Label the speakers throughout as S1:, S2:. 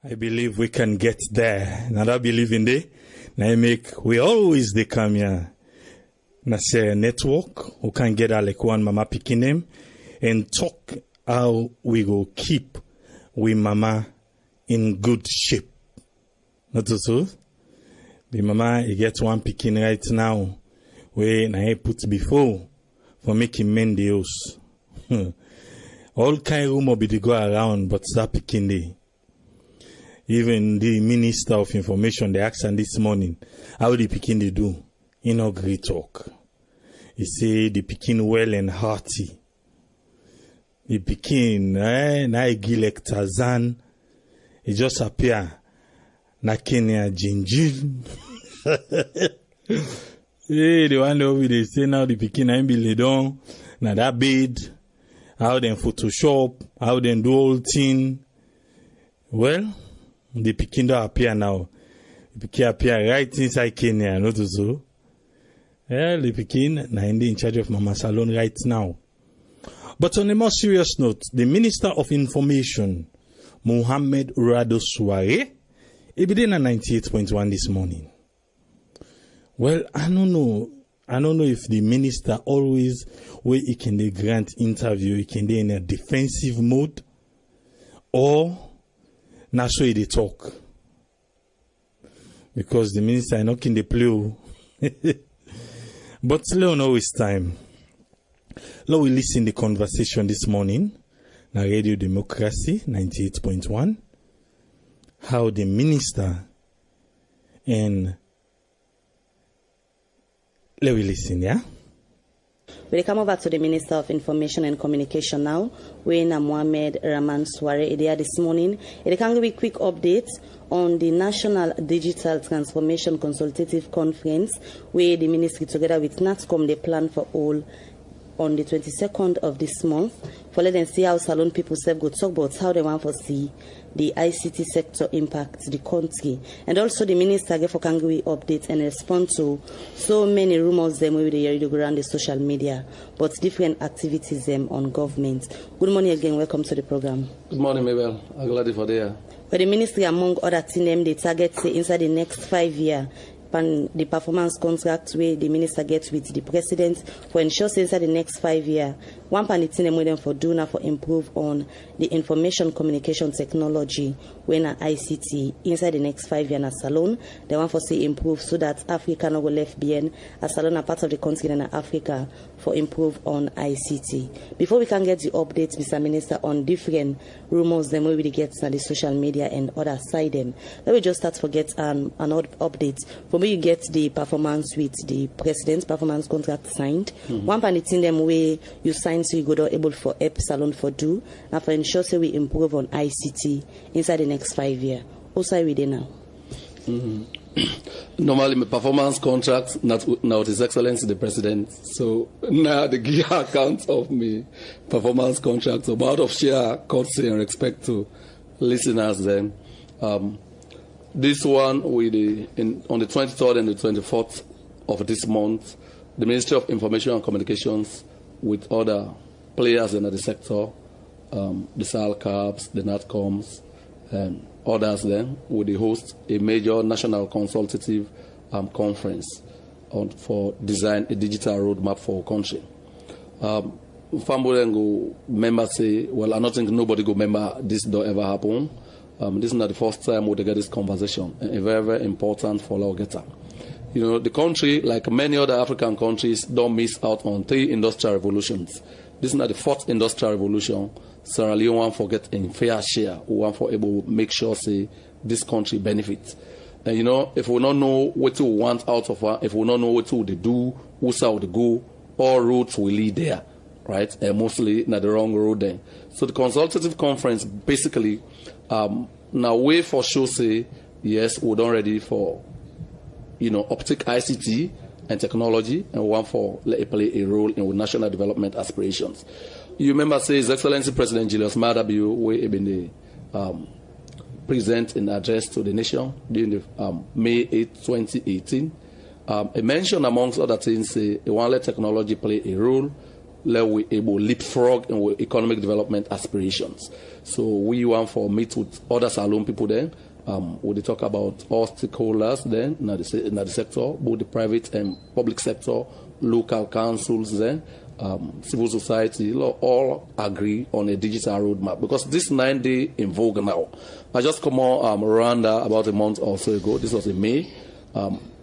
S1: I believe we can get there. Now I believe in the. Now we always they come here. Na say network who can get like one mama picking them and talk how we go keep we mama in good shape. Not so. The mama he get one picking right now. Where I put before for making men the house. All kind of rumor be to go around, but that picking day. Even the Minister of Information, they asked this morning, how the picking they do? Great talk. He say the picking well and hearty. The picking, na like Tarzan. He just appear na Kenya Jinjil. Hey, the one over they say now the picking I be laid on, na that bed, how them Photoshop, how them do all thing. Well, the picking don't appear now. The picking appear right inside Kenya, not so. Yeah, the picking na in charge of Mama Salon right now. But on a more serious note, the Minister of Information, Mohamed Swaray, he be there at 98.1 this morning. Well, I don't know if the minister always where he can they grant interview, he can they in a defensive mode, or not so they talk. Because the minister is not in the play. But Leone always time. Now we listen the conversation this morning. Na Radio Democracy 98.1. How the minister and let me listen, yeah?
S2: We come over to the Minister of Information and Communication now. We're in Mohamed Rahman Swaray there this morning. It can give a quick update on the National Digital Transformation Consultative Conference, where the ministry together with NATCOM they plan for all on the 22nd of this month. For let them see how salon people self go talk about how they want to see the ICT sector impact the country. And also the minister gave for Kangui update and respond to so many rumors them where they go around the social media, but different activities them on government. Good morning again, welcome to the program.
S3: Good morning, Mabel. I'm glad for there.
S2: But the ministry among other things them they target say inside the next 5 years. The performance contract where the minister gets with the president for ensure inside the next 5 years. One thing with them for do now for improve on the information communication technology when ICT inside the next 5 years as Salon. They want for say improve so that Africa no go left behind as Salon a part of the country in Africa for improve on ICT. Before we can get the updates, Mr. Minister, on different rumors them we get on the social media and other side them. Let me just start to get an update. For me, you get the performance with the president's performance contract signed. One thing them way you sign so you go able for help Salon for do and for ensure so we improve on ICT inside the next 5 years. Also we there now.
S3: Normally my performance contract now His Excellency the President. So now the gear account of me performance contract. So out of share courtesy and respect to listeners then. This one on the 23rd and the 24th of this month, the Ministry of Information and Communications with other players in the sector, the SALCAPs, the NATCOMs, and others then, will host a major national consultative conference for design a digital roadmap for our country. Fambo members say, well, I don't think nobody go remember this don't ever happen. This is not the first time we get this conversation, and very, very important for our getter. You know, the country, like many other African countries, don't miss out on 3 industrial revolutions. This is not the 4th industrial revolution. Sierra Leone want to get a fair share. We want to able to make sure say this country benefits. And you know, if we don't know what we want out of it, if we don't know what we do, who side we go, all roads will lead there, right? And mostly not the wrong road then. So the consultative conference basically now way for sure say yes, we're done ready for optic ICT and technology, and we want for let it play a role in our national development aspirations. You remember say His Excellency President Julius Maada Bio way been the present an address to the nation during the May 8, 2018. It mentioned amongst other things say they want let technology play a role, let we able leapfrog in our economic development aspirations. So we want for meet with other Salone people then. We talk about all stakeholders then in the sector, both the private and public sector, local councils then, civil society, all agree on a digital roadmap because this 9-day in vogue now. I just come on Rwanda about a month or so ago. This was in May.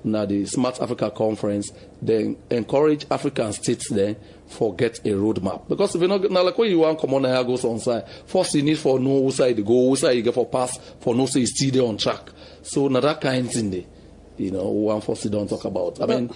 S3: Now the Smart Africa Conference, they encourage African states then forget a roadmap. Because if you know, now like when you want come on and goes on side, first you need for know who side you go, who side you get for pass, for no say you still there on track. So now that kind of thing there, you know, one for sit down talk about. I mean,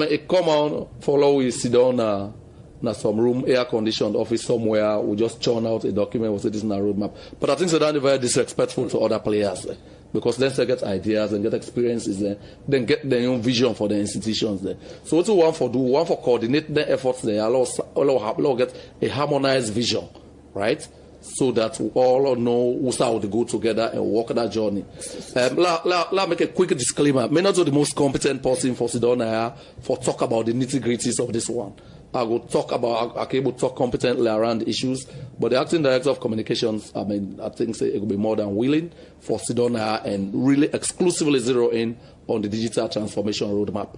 S3: it come on, follow we sit down now some room, air conditioned office somewhere, we just churn out a document, we say this is a roadmap. But I think so that's very disrespectful to other players. Because then they get ideas and get experiences there, then get their own vision for the institutions there. So what we want for do, we want for coordinate their efforts there, allow get a harmonized vision, right? So that we all know who's how to go together and walk that journey. Let make a quick disclaimer. May not be the most competent person for Sidona for talk about the nitty-gritties of this one. I will talk about, I can able to talk competently around the issues, but the acting director of communications, I mean, I think it will be more than willing for Sidona and really exclusively zero in on the digital transformation roadmap.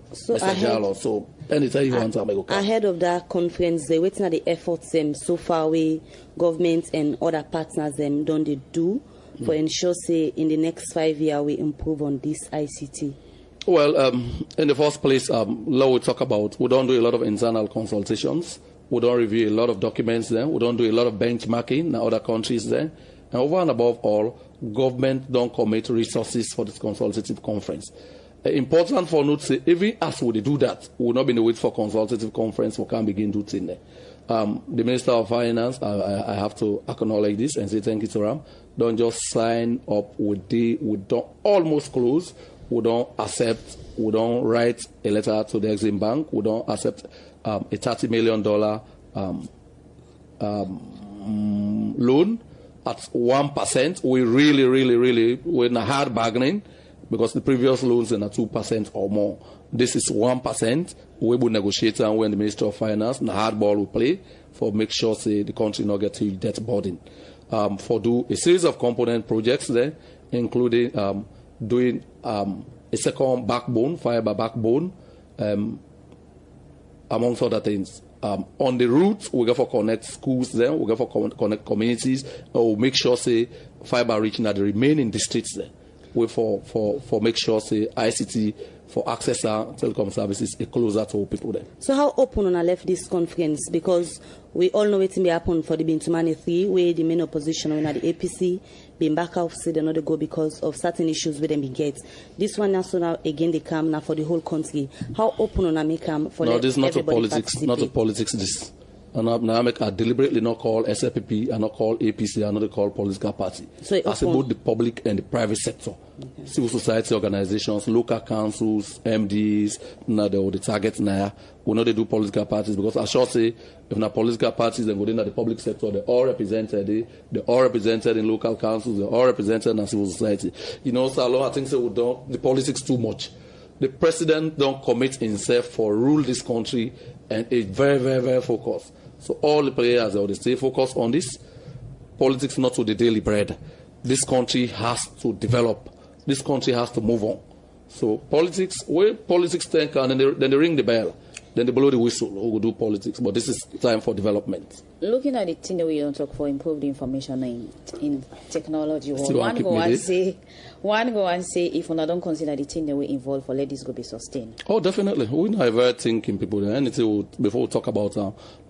S3: So anytime you want to make a
S2: ahead of that conference, they waiting at the efforts so far we government and other partners don't they do for ensure say in the next 5 years we improve on this ICT.
S3: Well, in the first place, we talk about, we don't do a lot of internal consultations. We don't review a lot of documents there. We don't do a lot of benchmarking in other countries there. And over and above all, government don't commit resources for this consultative conference. Important for note, say, even as we do that, we will not be in the wait for consultative conference, we can't begin to thing there. The Minister of Finance, I have to acknowledge this and say thank you to Ram. Don't just sign up with we don't almost close. We don't accept, we don't write a letter to the Exim Bank, we don't accept a $30 million loan at 1%. We really, we're in a hard bargaining because the previous loans are 2% or more. This is 1%. We will negotiate and when the Minister of Finance, and the hard ball will play for make sure say, the country not get to debt burden. For do a series of component projects there, including doing a second backbone, fiber backbone, amongst other things. On the route, we go for connect schools there, we go for connect communities, we'll make sure say fiber reaching at the remaining districts there. We for make sure say ICT for access and telecom services is closer to people there.
S2: So how open on I left this conference? Because we all know it may happen for the Bintumani 3, where the main opposition when the APC being back out said they not go because of certain issues with them get. This one now so now again they come now for the whole country. How open on I make come for
S3: no, this is not a politics, not a politics this. And I deliberately not call SFPP, I not call APC, I not call political party. So as both the public and the private sector, civil society organizations, local councils, MDs, the targets now. We know they do political parties because I should say if not political parties then within the public sector, they're all represented. They're all represented in local councils. They're all represented in civil society. You know, so I think so we don't the politics too much. The president don't commit himself for rule this country and is very focused. So all the players they stay focused on this. Politics not to the daily bread. This country has to develop. This country has to move on. So politics, where politics think and then they ring the bell. Then they blow the whistle who will do politics. But this is time for development.
S4: Looking at the thing that we don't talk for improved information in technology, one go and say if we don't consider the thing that we involve for let this go be sustained.
S3: Oh, definitely. We never thinking people there. Anything before we talk about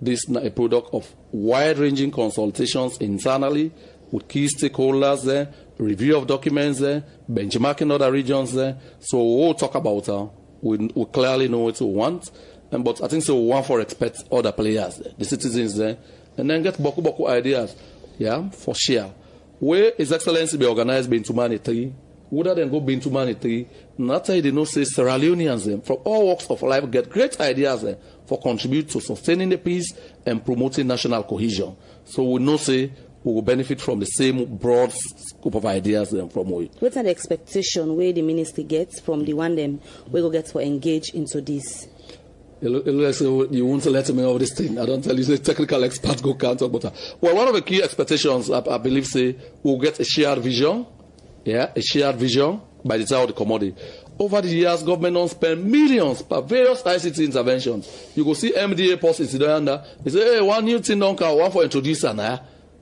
S3: this a product of wide-ranging consultations internally with key stakeholders there, review of documents there, benchmarking other regions there. So we'll talk about we clearly know what we want. But I think so we want for expect other players, the citizens there, and then get boku ideas, for share. Where His Excellency be organized Bintumani 3, would then go Bintumani 3, and that's how they know say Sierra Leoneans from all walks of life get great ideas for contribute to sustaining the peace and promoting national cohesion. So we know say we will benefit from the same broad scope of ideas from we.
S2: What's the expectation where the ministry gets from the one them we will get for engage into this?
S3: It looks like you want to let me know this thing. I don't tell you, the technical experts go can't talk about that. Well, one of the key expectations, I believe, say, we'll get a shared vision. Yeah, a shared vision by the time of the commodity. Over the years, government don't spend millions for various ICT interventions. You go see MDA policies under. They say, hey, one new thing don't come, one for introduce and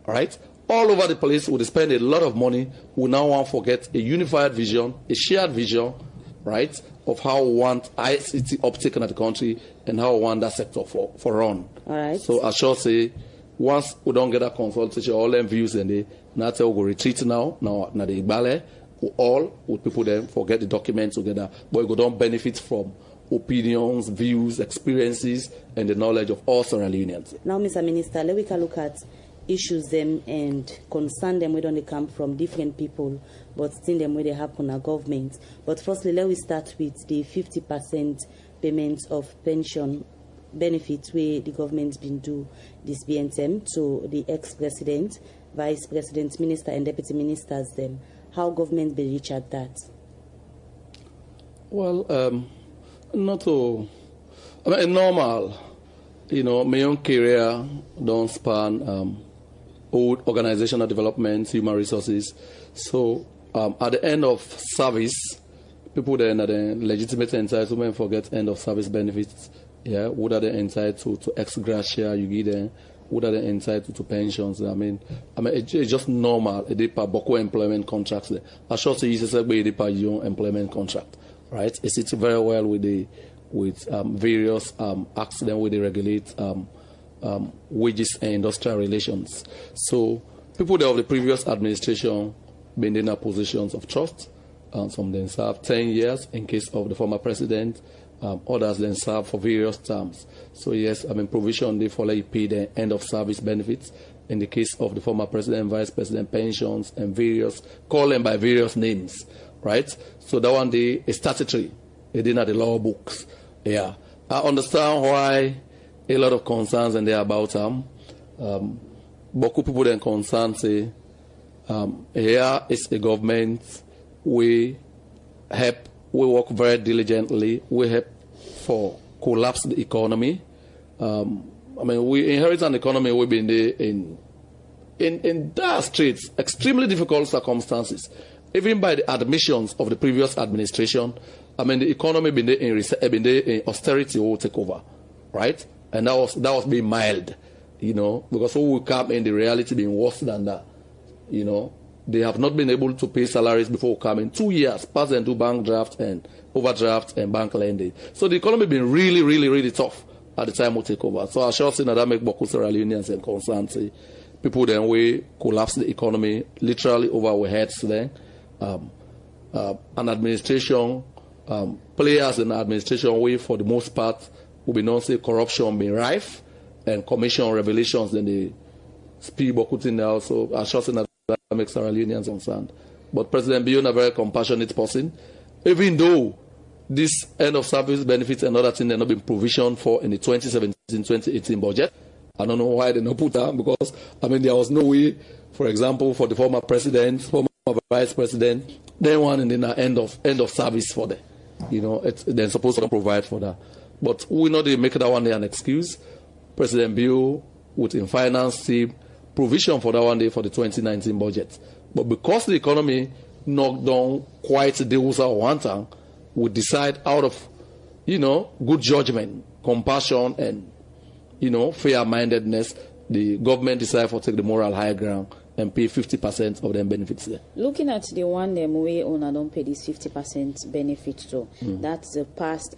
S3: right? All over the place, we spend a lot of money. We now want to forget a unified vision, a shared vision, right, of how we want ICT uptake in the country and how we want that sector for run.
S2: All right.
S3: So I shall say, once we don't get that consultation, all them views and they now tell we go retreat now the Igbale, we all with people then forget the documents together, but we don't benefit from opinions, views, experiences, and the knowledge of all Sierra Leoneans.
S2: Now, Mr. Minister, let we can look at issues them and concern them where they come from different people, but still them where they happen in government. But firstly, let we start with the 50% payment of pension benefits where the government's been do this BNTM to the ex-president, vice president, minister, and deputy ministers. Them, how government be reach at that?
S3: Well, not so. I mean, normal. You know, my own career don't span old organizational development, human resources. So at the end of service, people then are the legitimate entitlement forget end of service benefits. Yeah, what are they entitled to ex gratia you give them? What are they entitled to pensions? I mean, it's just normal. A deeper Boko employment contracts. I should say it's a deeper young employment contract, right? It sits very well with the various acts then where they regulate wages and industrial relations. So people there of the previous administration been in positions of trust. Some then serve 10 years in case of the former president. Others then serve for various terms. So yes, provision they follow pay the end of service benefits in the case of the former president, vice president, pensions and various, call them by various names, right? So that one day is statutory. It didn't have the law books. Yeah, I understand why a lot of concerns and there about Boku people then concerned say here is a government we work very diligently. We help for collapse the economy. We inherit an economy we've been there in dire straits, extremely difficult circumstances. Even by the admissions of the previous administration, the economy been there in austerity will take over, right? And that was being mild, because who will come in the reality being worse than that, They have not been able to pay salaries before coming 2 years, past and do bank draft and overdraft and bank lending. So the economy been really, really, really tough at the time we take over. So I shall say that make Boku Sierra Leoneans and concerns. People then we collapse the economy literally over our heads then. An administration, players in the administration way for the most part will be not say corruption being rife and commission revelations then they speak Boku in there. So I shall say that makes Sierra Leoneans concerned. But President Bion a very compassionate person, even though this end of service benefits and other things have not been provisioned for in the 2017-2018 budget. I don't know why they not put that, because there was no way, for example, for the former president, former vice president, then one and then an end of service for them. They're supposed to provide for that. But we know they make that one day an excuse. President Bill with in finance team provision for that one day for the 2019 budget. But because the economy knocked down quite the deals at one time, we decide out of, good judgment, compassion, and, fair-mindedness, the government decided to take the moral high ground and pay 50% of them benefits there.
S4: Looking at the one them way owner don't pay this 50% benefit to, that's the past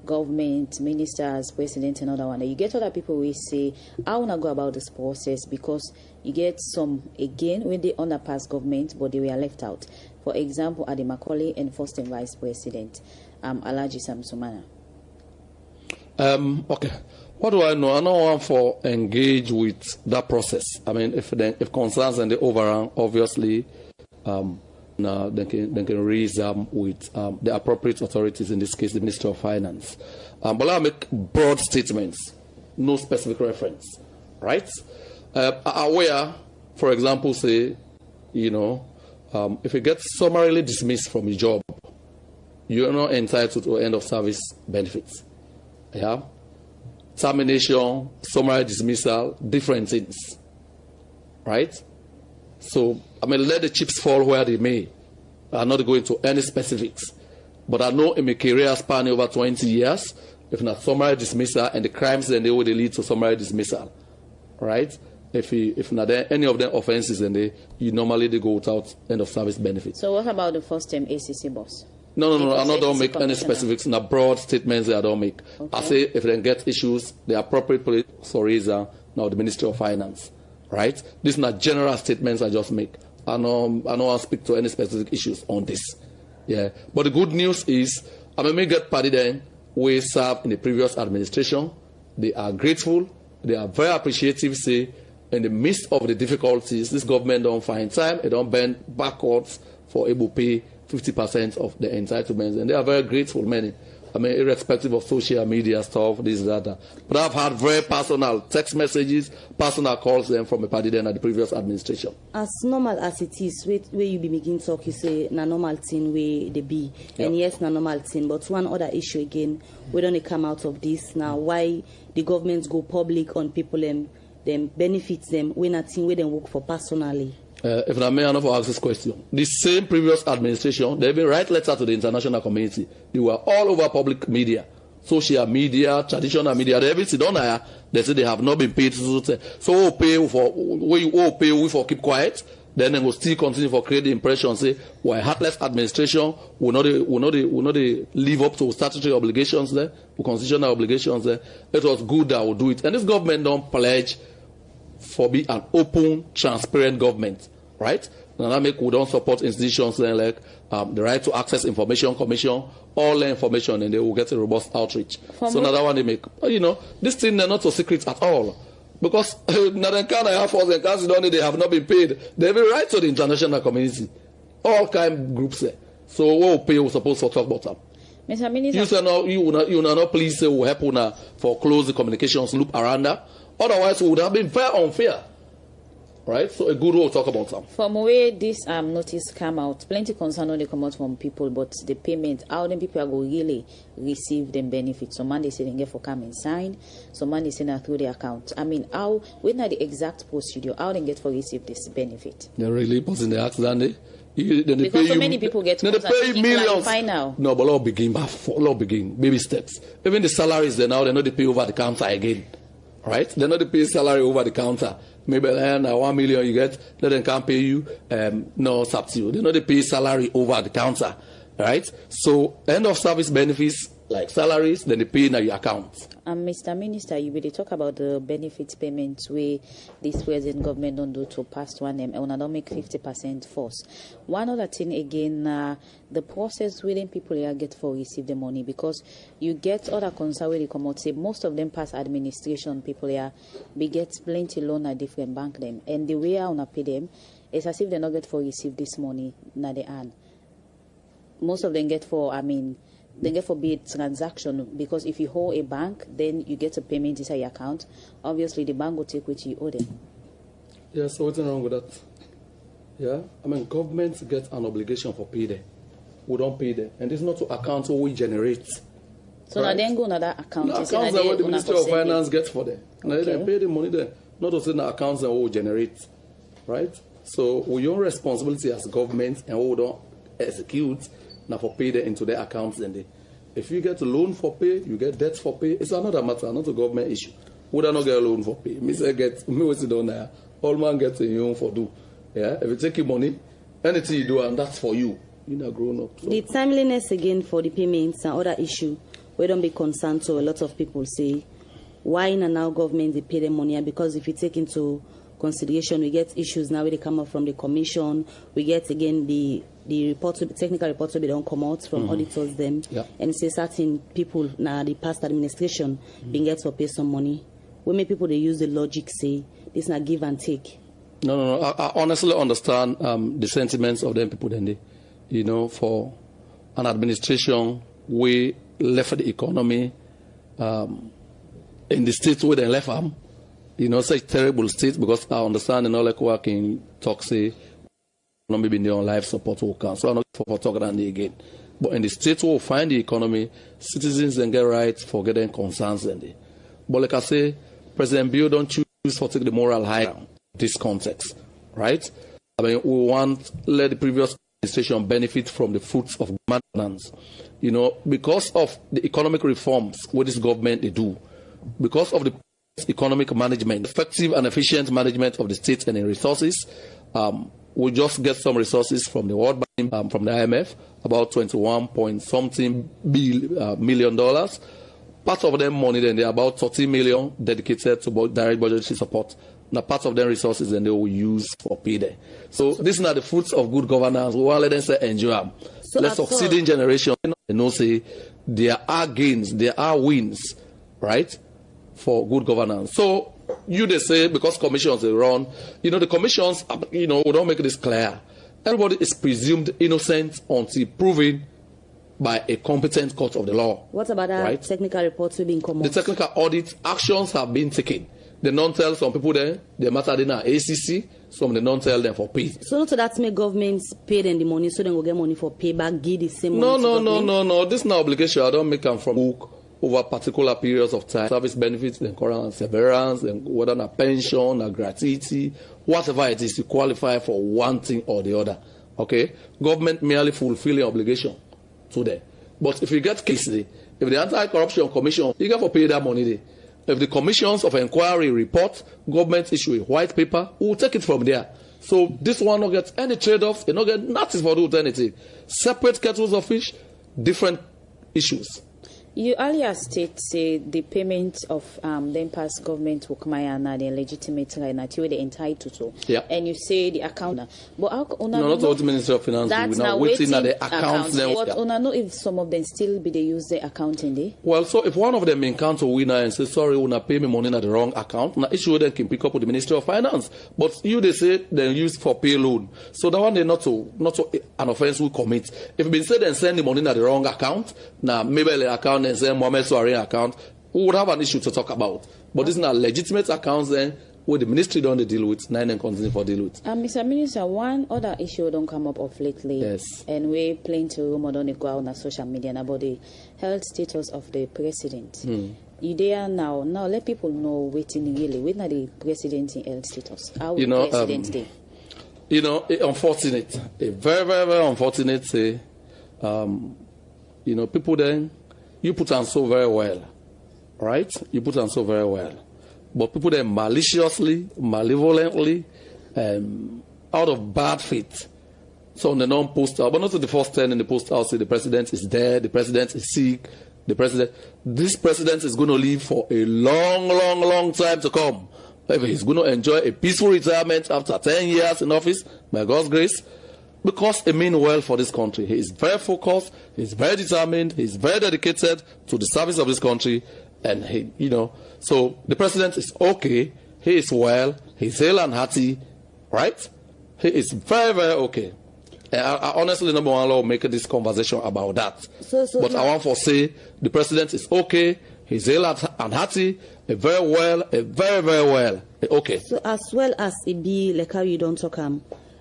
S4: government, ministers, president, and other one. You get other people who say, I want to go about this process because you get some, again, when they under past government, but they were left out. For example, Adi Macaulay and first and vice president, Alaji Samsumana.
S3: Okay. What do I know? I don't want to engage with that process. If concerns and the overrun, obviously, now they can raise them with the appropriate authorities, in this case, the Ministry of Finance. But I'll make broad statements, no specific reference, right? Aware, for example, say, if you get summarily dismissed from your job, you're not entitled to end of service benefits. Yeah. Termination, summary dismissal, different things. Right? So, let the chips fall where they may. I'm not going to any specifics. But I know in my career span over 20 years, if not summary dismissal and the crimes, then they will lead to summary dismissal. Right? If not there, any of the offenses, then they normally go without end of service benefits.
S4: So what about the first time ACC boss?
S3: No. I don't make any specifics. In a broad statements, I don't make. Okay. I say if they get issues, the appropriate place for is now the Ministry of Finance. Right? These are not general statements I just make. I don't speak to any specific issues on this. Yeah. But the good news is, I may get party then, we served in the previous administration. They are grateful. They are very appreciative, say, in the midst of the difficulties, this government don't find time, they don't bend backwards for able to pay 50% of the entitlements. And they are very grateful, many. Irrespective of social media stuff, this, that. But I've had very personal text messages, personal calls them from a party then at the previous administration.
S2: As normal as it is, where you be making talk, you say, na normal thing where they be. Yep. And yes, na normal thing. But one other issue again, we don't come out of this now. Why the governments go public on people and them benefits them when a thing where they work for personally?
S3: If I may ask this question, the same previous administration, they even write letter to the international community. They were all over public media, social media, traditional media. They even sit down there. They say they have not been paid. So we pay for keep quiet. Then they will still continue for create the impression. Say we're a heartless administration. We not live up to statutory obligations there, to constitutional obligations there. It was good that we do it. And this government don't pledge for be an open, transparent government, right? And that make we don't support institutions like the Right to Access Information Commission, all the information, and they will get a robust outreach. So another one they make, this thing they're not so secret at all, because Nadenkan Air Force and Casidoni, they have not been paid. They have a right to the international community, all kind of groups there. So what pay we supposed to talk about them?
S4: Mr. Minister,
S3: you say no, you will not please say we help una for close the communications loop around that. Otherwise, it would have been very unfair. Right? So a good way to talk about some.
S4: From where this notice come out, plenty concern only come out from people, but the payment, how then people are going to really receive them benefits. Some man they say they get for come and sign, some man they say that through the account. How, when are the exact procedure, how they get for receive this benefit?
S3: They're really posting the accident.
S4: Because so many people get
S3: they pay millions.
S4: Now.
S3: No, but let's begin, baby steps. Even the salaries, they know they pay over the counter again. Right? They're not pay salary over the counter. Maybe 1 million you get, they can't pay you no subsidy. They not pay salary over the counter. Right? So end of service benefits like salaries, then they pay in your account.
S4: Mr. Minister, you really talk about the benefits payments where this present government don't do to past 1M and don't make 50% force. One other thing again, the process within people here get for receive the money, because you get other concern where they come out say most of them pass administration people here, we get plenty loan at different bank them, and the way I wanna pay them is as if they not get for receive this money na they earn. Most of them get for they get forbid transaction, because if you hold a bank, then you get a payment inside your account. Obviously, the bank will take what you owe them.
S3: Yeah, so what's wrong with that? Yeah, governments get an obligation for pay them. We don't pay them, and it's not to account what we generate.
S4: So right? Now then go another account.
S3: No, accounts are what the Ministry of Finance gets for them. Okay. They pay the money there, not to say the accounts are what we generate, right? So we own responsibility as government, and we don't execute. Now for pay them into their accounts, and if you get a loan for pay, you get debt for pay. It's another matter, not a government issue. We don't get a loan for pay. Me say get me what's it down there. All man gets a loan for do. Yeah, if you take your money, anything you do, and that's for you. You're not grown up. So.
S2: The timeliness again for the payments and other issue, we don't be concerned. So a lot of people say, why now government they pay them money? Because if you take into consideration, we get issues now where they come up from the commission. We get again the report, technical reports will be don't come out from auditors them, and say certain people now the past administration being get to pay some money. We make people they use the logic say this not give and take.
S3: No. I honestly understand the sentiments of them people. Then they, for an administration we left the economy in the state where they left them. Such terrible state, because I understand all like working talk say not maybe on life support worker. So I'm not for talking on again. But in the state where we find the economy, citizens then get rights for getting concerns in there. But like I say, President Bill don't choose to take the moral high ground in this context, right? I mean, we want let the previous administration benefit from the fruits of governance. You know, because of the economic reforms what this government they do, because of the economic management, effective and efficient management of the state and the resources, we just get some resources from the World Bank, from the IMF, about 21 point something million dollars. Part of them money, then they're about 30 million dedicated to direct budgetary support. Now, part of them resources, then they will use for pay there. So, these are the fruits of good governance. We want to let them say, enjoy them. So let succeeding generation, you know, say, there are gains, there are wins, right, for good governance. So, they say, because commissions are run, you know, the commissions, you know, we don't make this clear. Everybody is presumed innocent until proven by a competent court of the law.
S2: What about our technical reports being come?
S3: The technical audit actions have been taken. They don't tell some people there, the matter in our ACC, some they don't tell them for pay.
S2: So not that make governments pay them the money so they will get money for payback, give the same money.
S3: No. This is not obligation. I don't make them from book over particular periods of time. Service benefits, then current and severance, then whether a pension, a gratuity, whatever it is, you qualify for one thing or the other. Okay? Government merely fulfilling obligation to them. But if you get cases, if the Anti-Corruption Commission, you get to pay that money there. If the commissions of inquiry report, government issue a white paper, we'll take it from there. So this one don't get any trade-offs, they don't get nothing for do anything. Separate kettles of fish, different issues.
S4: You earlier say the payment of then past government work na the legitimate right now to the entitled to.
S3: Yeah.
S4: And you say the account. But how
S3: not the Ministry of Finance.
S4: That's
S3: now waiting at the accounts.
S4: But I know if some of them still be they use the account in there.
S3: Well, so if one of them encounter winner and say sorry, una pay me money at the wrong account, now issue then can pick up with the Ministry of Finance. But you they say they use for pay loan. So that one they not to an offense will commit. If been said and send the money at the wrong account, now maybe the account and say Mohamed Swaray account, we would have an issue to talk about. But these are legitimate accounts then where the ministry don't deal with, nine and continue for deal with.
S4: Mr. Minister, one other issue don't come up of lately.
S3: Yes.
S4: And we plenty rumor don't go out on social media about the health status of the president. You there now let people know waiting really. When are the president in health status? How the president day?
S3: You know, unfortunate. A very, very, very unfortunate say you know, people then you put on so very well, right? You put on so very well. But people then maliciously, malevolently, out of bad faith. So on the non-post out, but not to the first 10 in the post out, say the president is dead, the president is sick, this president is going to live for a long, long, long time to come. He's going to enjoy a peaceful retirement after 10 years in office, by God's grace. Because he means well for this country. He is very focused, he's very determined, he's very dedicated to the service of this country, and he, you know, so the president is okay, he is well, he's hale and hearty, right? He is very, very okay. And I honestly don't want to make this conversation about that. But I want to say the president is okay, he's hale and hearty, very well, very, very well, okay.
S2: So as well as it be like how you don't talk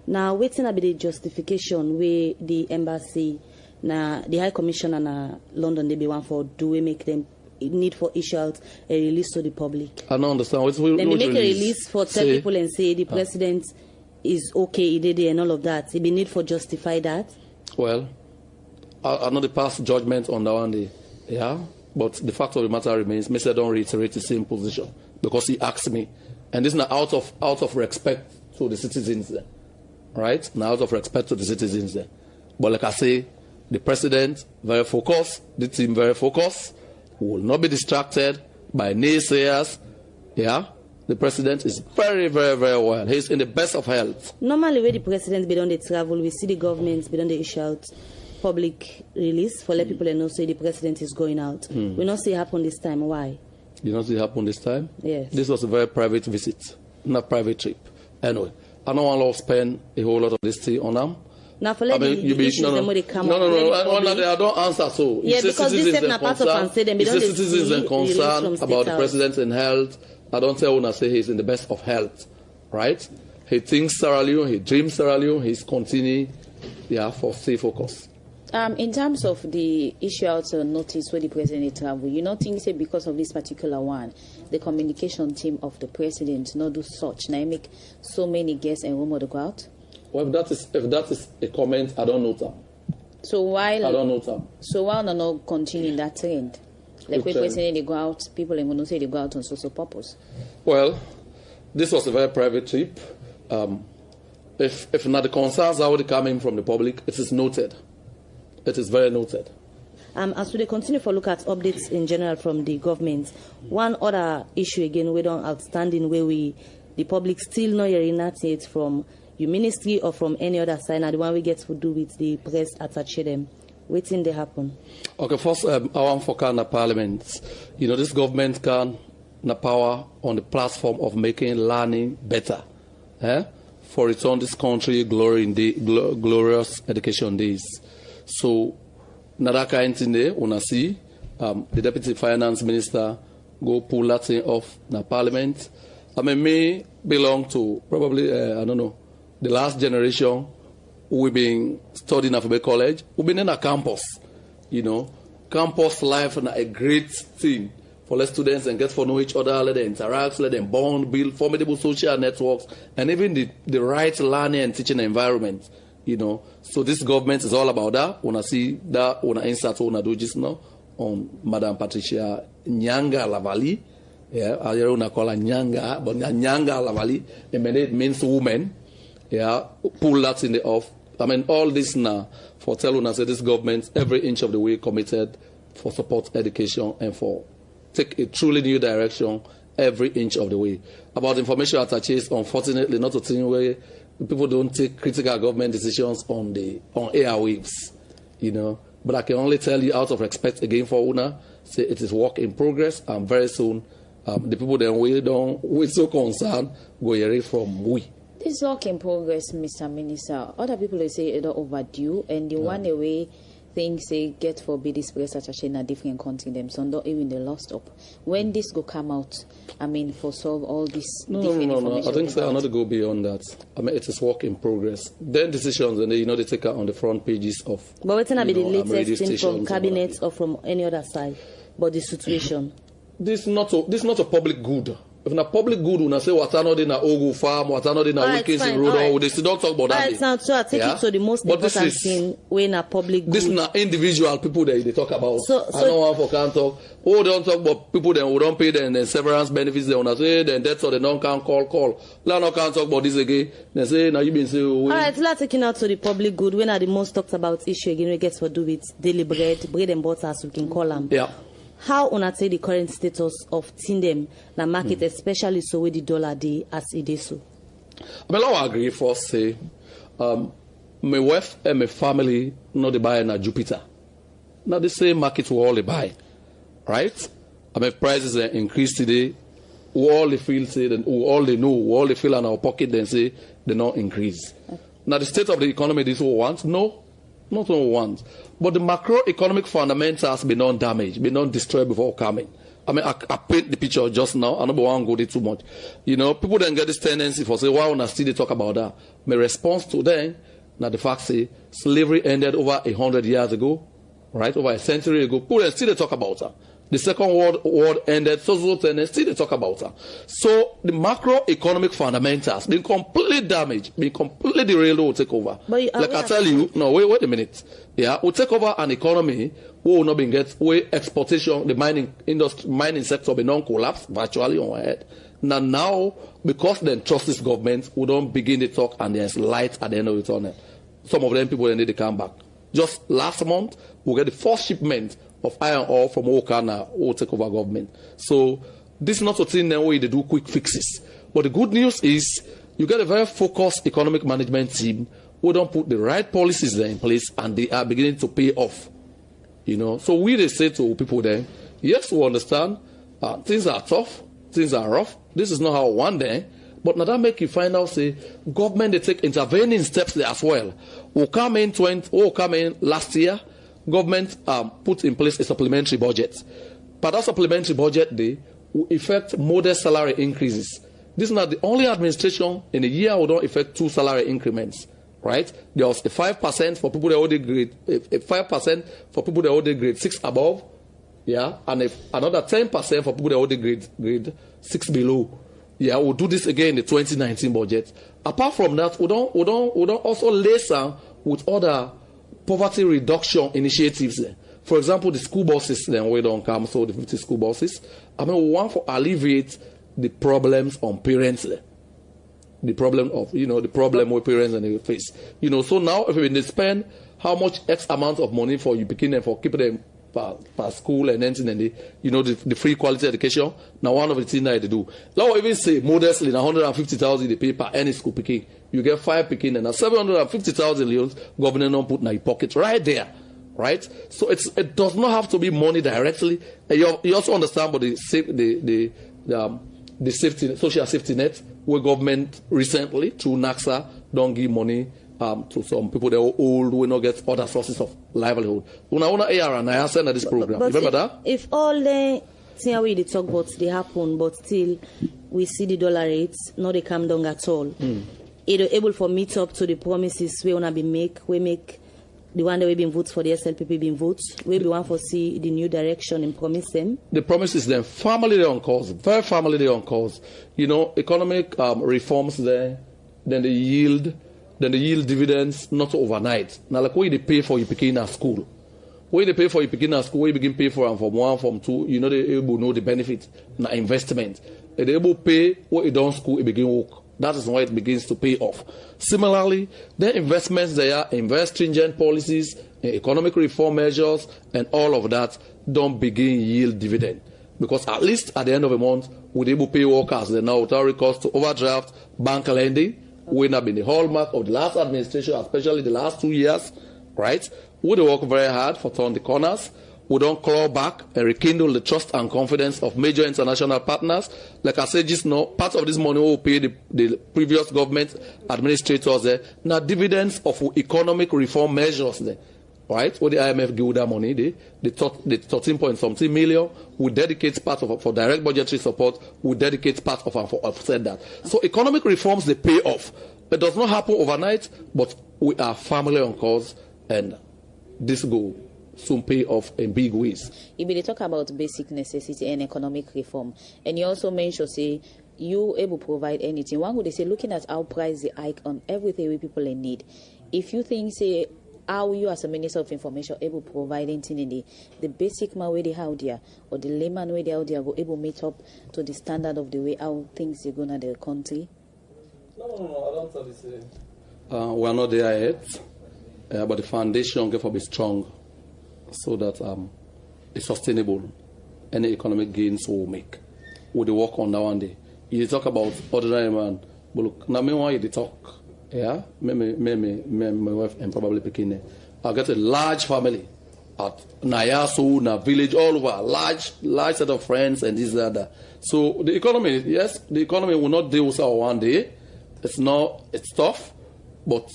S2: now, waiting a bit the justification where the embassy, now the High Commissioner na London, they be one for do we make them need for issue out a release to the public?
S3: I don't understand.
S2: Then we make a release for tell people and say the president is okay, he did it and all of that. It be need for justify that.
S3: Well, I know the past judgment on that one day, yeah. But the fact of the matter remains, Mr. don't reiterate the same position because he asked me, and this is not out of respect to the citizens there. Right? Now, out of respect to the citizens there. But like I say, the president, very focused, the team, very focused, will not be distracted by naysayers. Yeah? The president is very, very, very well. He's in the best of health.
S2: Normally, when the president be on the travel, we see the government be on the issue out public release for let people know say the president is going out. We not see it happen this time. Why?
S3: You not see it happen this time?
S2: Yes.
S3: This was a very private visit, not private trip. Anyway. I don't want to spend a whole lot of this tea on them.
S2: Now, for I don't
S3: answer so.
S2: Yeah, because this is not part of answer them.
S3: It's the citizens and concern about the president in health. I don't tell when I say he's in the best of health, right? He thinks thoroughly, he dreams thoroughly, he's continuing, for stay focused.
S4: In terms of the issue out notice where the president travel, you not think say because of this particular one, the communication team of the president not do such now make so many guests and rumor to go out?
S3: Well, if that is a comment, I don't know them.
S4: So while
S3: I don't know them.
S4: So why not continue that trend? Like when president they go out, people are going to say they go out on social purpose.
S3: Well, this was a very private trip. If not the concerns are coming from the public, it is noted. It is very noted.
S2: As we continue for look at updates in general from the government, one other issue again we don't outstanding where the public still not hearing it from your ministry or from any other side, and the one we get to do with the press attache them. Waiting they happen. Okay,
S3: first I want for Canada Parliament. You know, this government can power on the platform of making learning better. For its own this country glorious education days. So Nadaka Intinde, una see the Deputy Finance Minister go pull that thing off in Parliament. I mean, me belong to probably, I don't know, the last generation. We've been studying at Alphabet College. We've been in a campus, you know. Campus life is a great thing for the students and get to know each other, let them interact, let them bond, build formidable social networks, and even the right learning and teaching environment, you know. So this government is all about that. When I see that, when I insert what I do just now on Madam Patricia Nyanga Lavali, yeah, I don't call her Nyanga, but Nyanga Lavali, it means woman. Yeah, pull that in the off. I mean, all this now for telling us that this government every inch of the way committed for support education and for take a truly new direction every inch of the way. About information attaches, unfortunately, not a thing where people don't take critical government decisions on airwaves, you know. But I can only tell you out of respect again for UNA, say it is work in progress, and very soon the people that we're so concerned go hear from we.
S4: This work in progress, Mr. Minister. Other people they say it's overdue, and the one away things they get for this press attaché in a different country them, so not even the lost up. When this go come out, I mean, for solve all this different information.
S3: I think so. I'm not to go beyond that. I mean, it is work in progress. Then decisions, and they take out on the front pages of.
S2: But what's gonna be the latest thing from cabinet or from any other side? But the situation.
S3: This is not a public good. If na public good, when I say what not in a Ogu farm, what not in a Wikis in Road, they still don't talk about that.
S2: Now, so I take it to the most important thing when a public good.
S3: This is not individual people that they talk about. I don't want for can't talk. Oh, don't talk about people that who don't pay them the severance benefits. They want to say then that's or they don't can call. Now no can't talk about this again. They say now you been saying. All
S2: right, let's taking out to the public good. When are the most talked about issue again? We get to do with daily bread and butter, as we can call them.
S3: Yeah.
S2: How on say the current status of Tindem na market, especially so with the dollar day as it is so?
S3: I mean, I agree first say, my wife and my family not they buy na Jupiter. Now the same market we all they buy, right? I mean, prices are increased today. We all they feel say, then all they know, all they feel in our pocket, then say they not increase. Now the state of the economy, this we want? No, not what we want. But the macroeconomic fundamentals been not damaged, been not destroyed before coming. I mean, I paint the picture just now. I don't want to go there too much. You know, people then get this tendency for say, why when I still they talk about that? My response to them, now the fact say slavery ended over 100 years ago, right? Over a century ago. People then still they talk about that. The Second World War ended, still they talk about that. So the macroeconomic fundamentals been completely damaged, been completely derailed will take over. Like I tell you, no, wait a minute. Yeah, we'll take over an economy where will not be get where exportation, the mining sector be non-collapse virtually on our head. Now, because they trust this government, we don't begin to talk and there's light at the end of the tunnel. Some of them people need to come back. Just last month, we get the first shipment of iron ore from Okana who take over government. So this is not a thing that way they do quick fixes. But the good news is you get a very focused economic management team who don't put the right policies there in place and they are beginning to pay off. You know, so they say to people then, yes, we understand things are tough, things are rough. This is not how one day, but now that make you find out say government they take intervening steps there as well. Who come in last year. Government put in place a supplementary budget. But that supplementary budget they will effect modest salary increases. This is not the only administration in a year who don't effect 2 salary increments, right? There was a 5% for people that hold grade, a 5% for people that hold grade 6 above, yeah, and another 10% for people that hold grade 6 below. Yeah, we'll do this again in the 2019 budget. Apart from that, we don't also listen with other poverty reduction initiatives. For example, the school buses, then we don't come, so the 50 school buses. I mean, we want to alleviate the problems on parents. The problem of, the problem with parents and they face. So now if we spend how much X amount of money for you picking them, for keeping them per school and anything, and the free quality education, now one of the things that they do. Now even say modestly, now 150,000 they pay per any school picking. You get 5 picking, and now 750,000 leons, government don't put in your pocket right there. Right? So it does not have to be money directly. And you also understand about the safety, social safety net, where government recently, through NACSA, don't give money to some people that are old, who will not get other sources of livelihood. Una AR and I send this program.
S2: But
S3: remember that?
S2: If all the things we talk about, they happen, but still we see the dollar rates, not they come down at all. It able for meet up to the promises we wanna be we make the one that we been votes for the SLPP been votes. We be want to see the new direction and promise them. The
S3: promises then family on cause, very family on cause. Economic reforms there, then the yield dividends not overnight. Now like what they pay for you picking at school. What they pay for you picking at school, we begin pay for them from 1, from 2, they able know the benefit, na investment. They able pay what you done school, it begin work. That is why it begins to pay off. Similarly, the investments there, invest stringent policies, economic reform measures, and all of that don't begin yield dividend. Because at least at the end of the month, we're able to pay workers the now without recourse to overdraft, bank lending, which have been the hallmark of the last administration, especially the last 2 years, right? We work very hard for turn the corners. We don't claw back and rekindle the trust and confidence of major international partners. Like I said just now, part of this money will pay the previous government administrators there. Now dividends of economic reform measures there. Right? What the IMF give that money, the 13-point-something million, we dedicate part of it for direct budgetary support, we dedicate part of it for offset that. So economic reforms, they pay off. It does not happen overnight, but we are family on cause, and this goal soon pay off in big ways.
S4: You really talk about basic necessity and economic reform, and you also mentioned, say, you able to provide anything. One would say, looking at our price the hike on everything we people in need. If you think, say, how you as a Minister of Information able to provide anything in the basic man way they out there, or the layman way they out there, go able to meet up to the standard of the way how things are going to the country?
S3: No, I don't tell this. We are not there yet, but the foundation can be strong, so that it's sustainable. Any economic gains we'll make. We'll work on that one day. You talk about ordinary man, but look, now meanwhile you talk. Yeah, my wife and probably picking. I got a large family at Nayasu, na village, all over, large set of friends and this and that. So the economy, yes, the economy will not deal with our one day. It's tough, but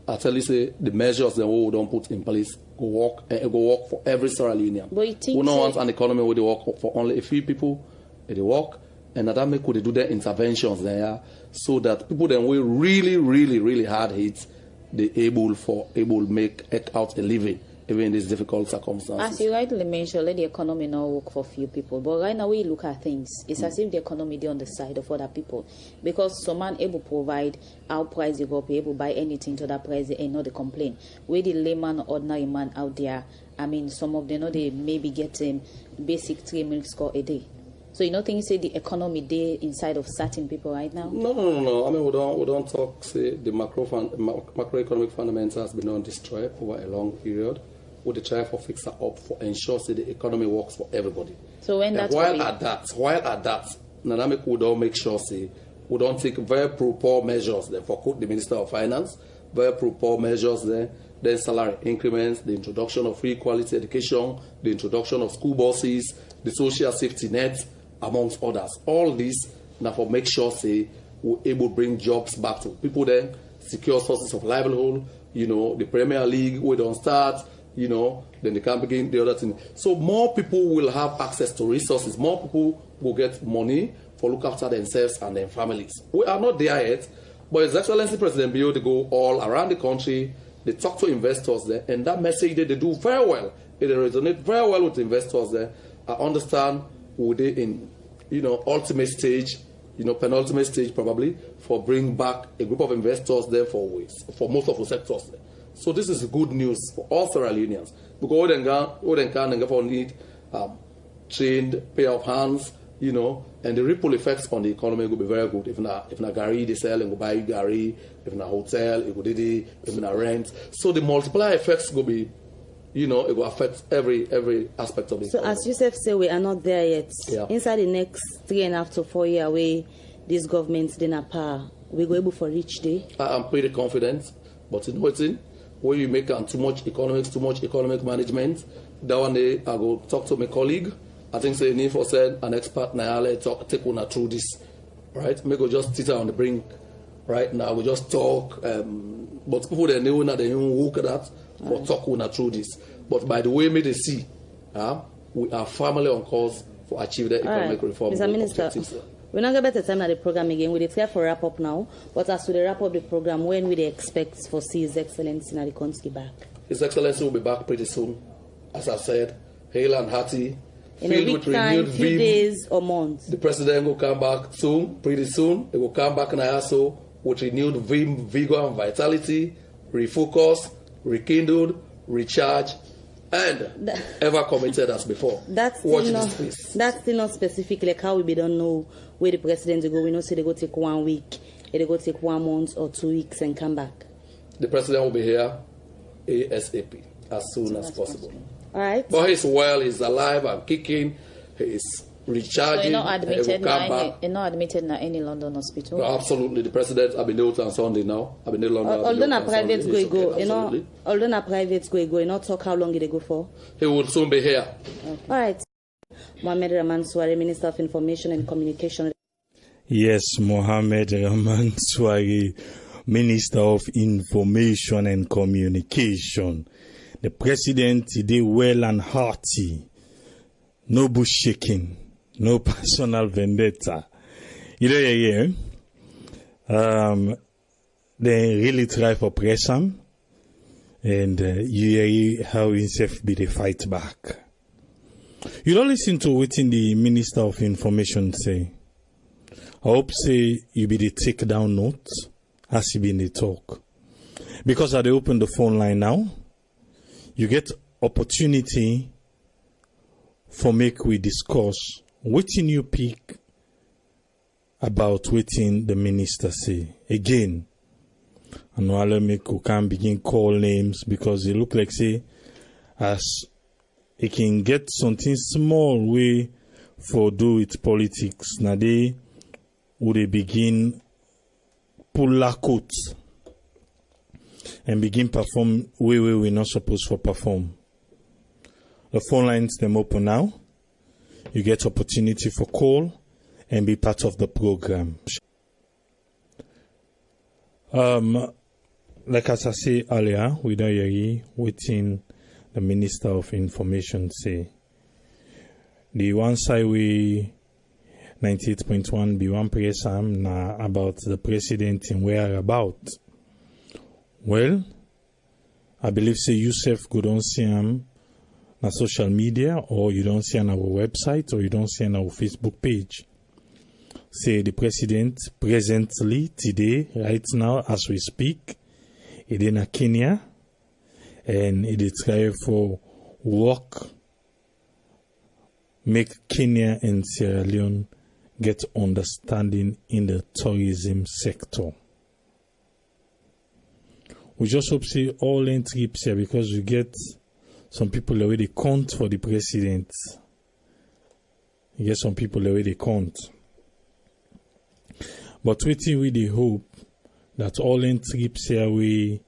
S3: I tell you, say the measures that we don't put in place go work for every Sierra Leonean.
S4: But you think
S3: we don't want an economy where they work for only a few people, they work. And that make they do their interventions there, so that people then will really hard hit, they able make out a living even in these difficult circumstances.
S4: As you rightly mentioned, let the economy now work for few people. But right now we look at things, it's as if the economy is on the side of other people. Because some man able to provide our price, they go able to buy anything to that price and not they complain. Where the layman, ordinary man out there, I mean some of them they maybe get basic 3 milk score a day. So you don't think say the economy there inside of certain people right now?
S3: No. I mean we don't talk say the macroeconomic fundamentals has been destroyed over a long period. We try for fix it up for ensure say the economy works for everybody.
S4: So when that's
S3: while at that, Nanamic we don't make sure say we don't take very pro-poor measures there for the Minister of Finance, very pro-poor measures there. Then salary increments, the introduction of free quality education, the introduction of school buses, the social safety net, amongst others. All this now for make sure say we're able to bring jobs back to people then, secure sources of livelihood, the Premier League we don't start, then they can begin the other thing. So more people will have access to resources, more people will get money for look after themselves and their families. We are not there yet, But His Excellency President Bio, they go all around the country, they talk to investors there, and that message they do very well. It resonates very well with investors there. I understand who they in, ultimate stage, penultimate stage probably, for bring back a group of investors there for most of the sectors there. So this is good news for all Sierra Leoneans, because we can need trained pair of hands, and the ripple effects on the economy will be very good. If na Gary they sell and go buy Gary, if na hotel, it go didi, if na rent. So the multiplier effects will be, it will affect every aspect of the economy.
S2: So as Yusuf say, we are not there yet.
S3: Yeah.
S2: Inside the next 3.5 to 4 years, where this government then a power, we go able for reach day.
S3: I'm pretty confident, but when you make too much economic management, that one day I go talk to my colleague. I think say need for said an expert now take one through this, right? Make go just sit on the brink, right? Now we just talk, but people they know that they even work at that or talk one through this. But by the way, they see, we are firmly on course for achieve the economic reform.
S2: Mr. Minister, we're not going to better time at the program again. We're try for wrap up now. But as to the wrap up the program, when we expect for see His Excellency in the country back?
S3: His Excellency will be back pretty soon, as I said, hale and hearty.
S2: In a week time, few days or months.
S3: The president will come back soon, pretty soon. He will come back in IASO with renewed vim, vigor and vitality, refocused, rekindled, recharged, and ever committed as before.
S2: That's still not specific, like how we don't know where the president will go. We know say they go take 1 week, they go take 1 month or 2 weeks and come back.
S3: The president will be here ASAP, as soon as possible.
S2: All right.
S3: But he's well, he's alive and kicking, he's recharging.
S4: So you're not admitted in any London hospital?
S3: No, absolutely. The president, I've been there on Sunday now. I've been there London.
S2: Although a private although a private go, not talk how long they go for?
S3: He will soon be here.
S2: Okay. All right. Mohamed Rahman Swaray, Minister of Information and Communication.
S1: Yes, Mohamed Rahman Swaray, Minister of Information and Communication. The president today well and hearty, no bush shaking, no personal vendetta. They really try for press him, and you hear how himself be the fight back. You don't listen to what the Minister of Information say. I hope say you be the take down note as you be in the talk, because I open the phone line now. You get opportunity for make we discuss waiting you pick about waiting the minister say. Again, and while make we can begin call names because they look like say as it can get something small way for do it politics. Now they would begin pull la coat and begin perform way we're not supposed to perform. The phone lines them open now. You get opportunity for call and be part of the program. Like as I say earlier, we don't hear waiting the Minister of Information say. The one side we 98.1 be one press na about the president and whereabout. Well, I believe say Yusuf go don't see him on social media, or you don't see on our website, or you don't see on our Facebook page. Say the president presently today, right now as we speak, is in Kenya, and it is trying for work, make Kenya and Sierra Leone get understanding in the tourism sector. We just hope see all in trips here, because we get some people already count for the president. You get some people already count. But waiting with the hope that all in trips here we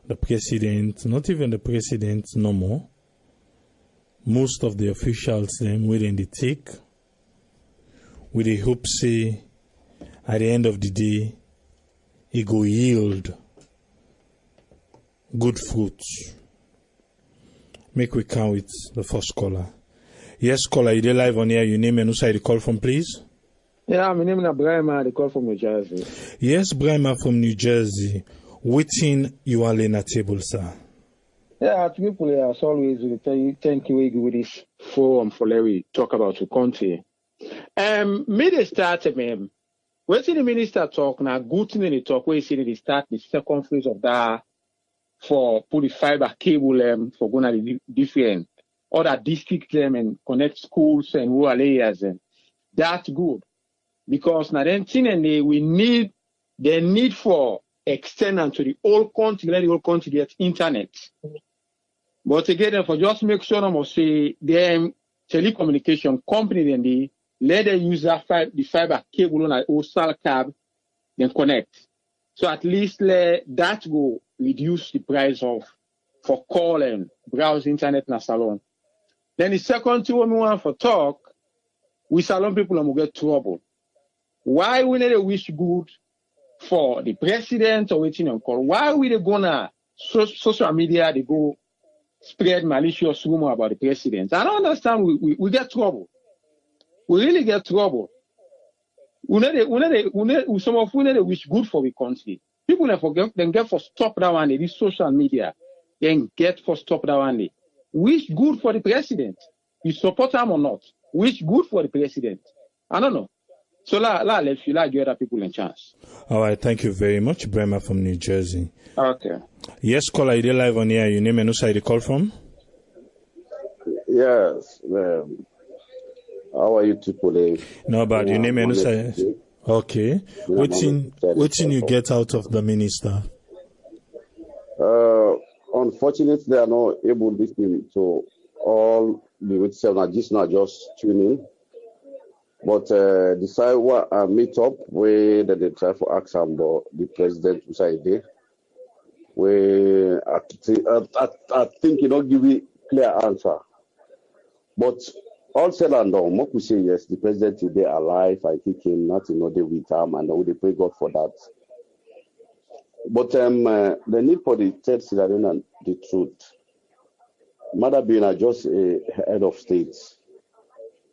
S1: the president, not even the president no more, most of the officials them within the take, with the hope say at the end of the day it go yield good fruits. Make we count with the first caller. Yes, caller, you dey live on here. Your name and who side you call from, please?
S5: Yeah, my name is Brahma. They call from New Jersey.
S1: Yes, Brahma from New Jersey. Waiting you are in a table, sir.
S5: Yeah, people, as always, we thank you with this forum for Larry talk about the country. Made start, when the minister talk now, good thing in the talk, we see the start the second phase of that for put the fiber cable for going to the different other districts and connect schools and rural areas. That's good. Because now then thing and we need the need for extend to the whole country, let the whole country get internet. But again, for just make sure I must say them telecommunication company then they let them use the fiber cable on a cell cab, then connect. So at least let that go reduce the price of for call and browse internet in a salon. Then the second thing we want for talk, we salon people will get trouble. Why we need a wish good for the president or waiting on call? Why we they gonna social media they go spread malicious rumor about the president? I don't understand. We get trouble. We really get trouble. Some of we need a wish good for the country. People never forget then get for stop that one. This social media then get for stop that one. Wish good for the president. You support him or not? Wish good for the president. I don't know. So let's give other people a chance.
S1: All right, thank you very much, Brahma from New Jersey.
S5: Okay.
S1: Yes, caller, you live on here. Your name and who side you call from?
S6: Yes. How are you people?
S1: No, but your name and who side. Okay. What's you get out of the minister?
S6: Unfortunately, they are not able to listen to all the witnesses. Just not just tuning. But decide what a meet up where they try to ask about the president inside there. Where I think you don't give a clear answer. But all said and done, what we say yes, the president is there alive. I think him not in order with him, and we pray God for that. But the need for the third citizen and the truth. Mother being just a head of state.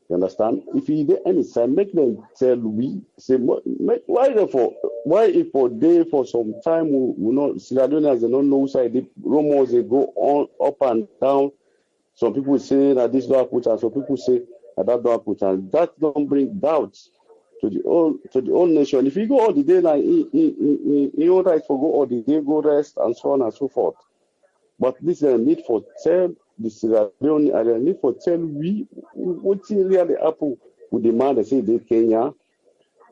S6: You understand? If you do any sign, make them tell we say why if for day for some time we not Sierra Leoneans they don't know side the rumors they go on up and down. Some people say that this don't put and some people say that don't put and that don't bring doubts to the whole nation. If you go all the day like you all right for go all the day, go rest and so on and so forth. But this is a need for tell the Sierra Leone and a need for tell we what really happen with the man that say they Kenya.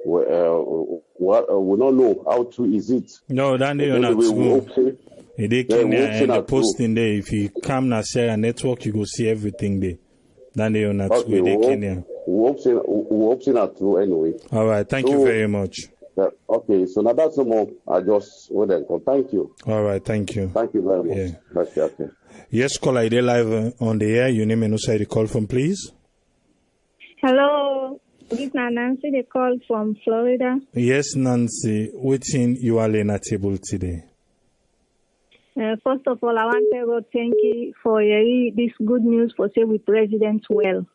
S6: We don't know how true is it.
S1: No, that is not true. They Kenya and the posting there. If you come and share a network, you go see everything there. That is not true. They Kenya.
S6: We hope it's not true anyway.
S1: All right, thank you very much.
S6: Okay, so now that's no more. I just want to go. Thank you.
S1: All right, thank you.
S6: Thank you very much.
S1: Yeah.
S6: Okay.
S1: Yes, caller, I live on the air. Your name and who side you call from, please?
S7: Hello, this is Nancy. They call from Florida.
S1: Yes, Nancy. Waiting you are in a table today.
S7: First of all, I want to go thank you for this good news for say we president well.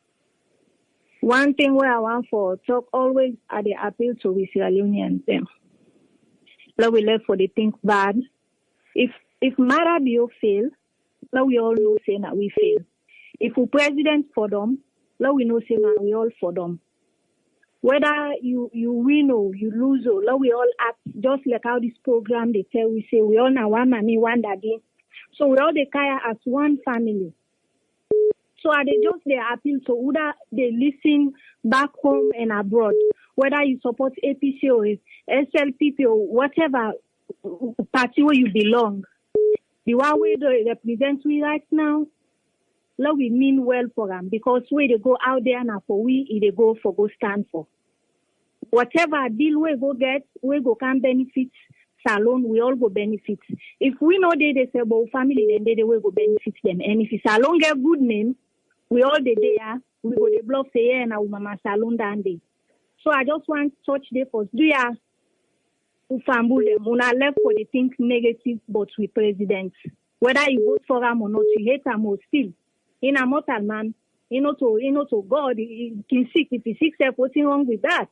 S7: One thing where I want for talk always at the appeal to we Sierra Leoneans them. Now we left for the think bad. If Marabio fail, now we all know say that we fail. If we president for them, now we know say that we all for them. Whether you win or you lose or now we all act just like how this program they tell we say we all now one mommy, one daddy. So we all the kaya as one family. So are they just they appeal to whether they listen back home and abroad, whether you support APC or SLPP or whatever party where you belong. The one way they represent we right now, now we mean well for them because where they go out there now for they go for go stand for. Whatever deal we go get, we go can benefit salon, we all go benefit. If we know they say about family, then they will go benefit them. And if salon get good name, we all the there, we go the bluff say and our mama salon down there. So I just want touch the first. Do ya ufambu them when I left for the think negative but we president. Whether you vote for him or not, you hate him or still. In a mortal man, to God, he can sick if he sick what's wrong with that?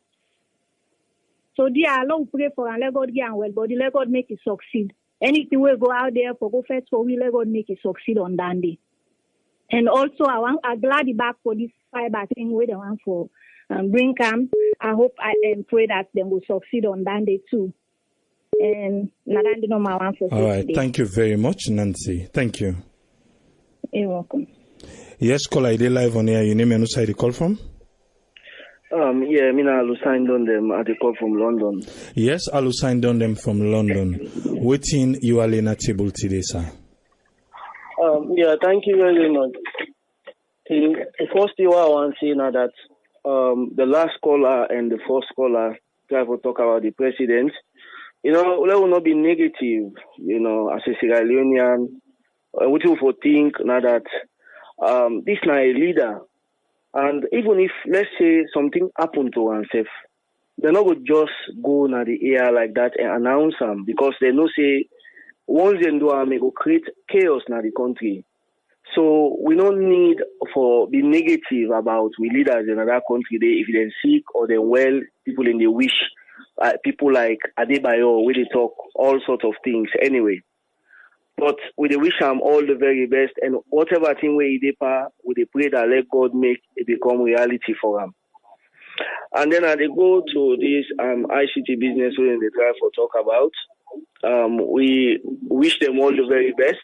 S7: So dear Allah pray for and let God get well, but let God make it succeed. Anything we go out there for go first for we let God make it succeed on that day. And also I'm glad back for this fiber thing where they want for bring camp. I hope and pray that they will succeed on that day too. And Nadandi no my one for
S1: all right,
S7: today.
S1: thank you very much, Nancy. Thank you.
S7: You're welcome.
S1: Yes, caller, they live on air. Your name and who side you call from?
S8: Yeah, Alu signed on them at the call from London.
S1: Yes, Alu signed on them from London. Waiting you are in a table today, sir.
S8: Yeah, thank you very much. The first thing I want to say now that the last caller and the first caller try to talk about the president. You know, let will not be negative, you know, as a Sierra Leonean. What you for think now that this is not a leader. And even if, let's say, something happened to oneself, they're not going to just go in the air like that and announce them because they know, say, once they do them, it will create chaos in the country. So we don't need for be negative about we leaders in another country. If they're sick or they're well, people in the wish, people like Adebayo, where they talk all sorts of things anyway. But we wish them all the very best, and whatever thing we pray that let God make it become reality for them. And then they go to this ICT business when they try to talk about. We wish them all the very best.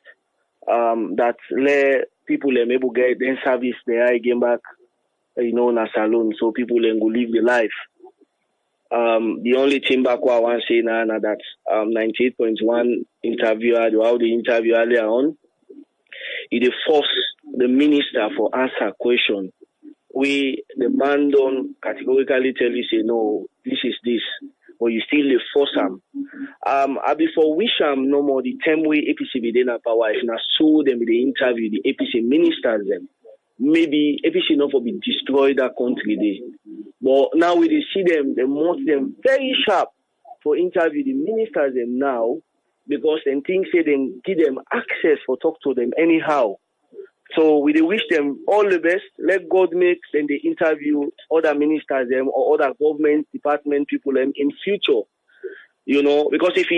S8: That let people able get then service their again back, you know, in a salon, so people then go live the life. The only thing back what I want to say now that 98.1 interviewer, how the interview earlier on, it force the minister for answer question. We the man don't categorically tell you say no, this is this, but you still force them. I before wish no more the time way APC be in power. If not so them the interview the APC ministers them. Maybe APC not for be destroy that country there. But now we see them, they want them very sharp for interview the ministers them now because then things say they give them access for talk to them anyhow. So we wish them all the best. Let God make then they interview other ministers them or other government department people them in future. You know, because if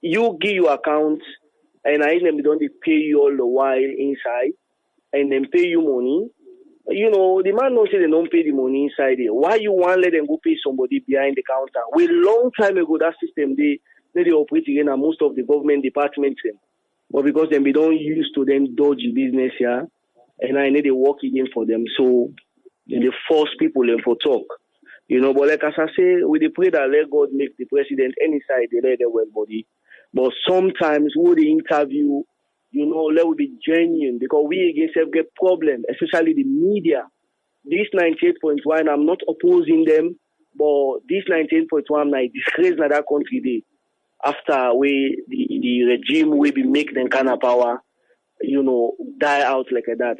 S8: you give your account and I them don't pay you all the while inside and then pay you money, you know, the man knows say they don't pay the money inside there. Why you want let them go pay somebody behind the counter? We long time ago that system they operate again and most of the government departments them. But because them we don't use to them dodgy business here, and I need to work again for them. So they force people them for talk. You know, but like as I say, we pray that let God make the president any side they let them well body. But sometimes we the interview, you know, let we be genuine because we against get problem, especially the media. This 98.1, I'm not opposing them, but this 98.1 I disgrace in that country day. After the regime will be make them kind of power, you know, die out like that.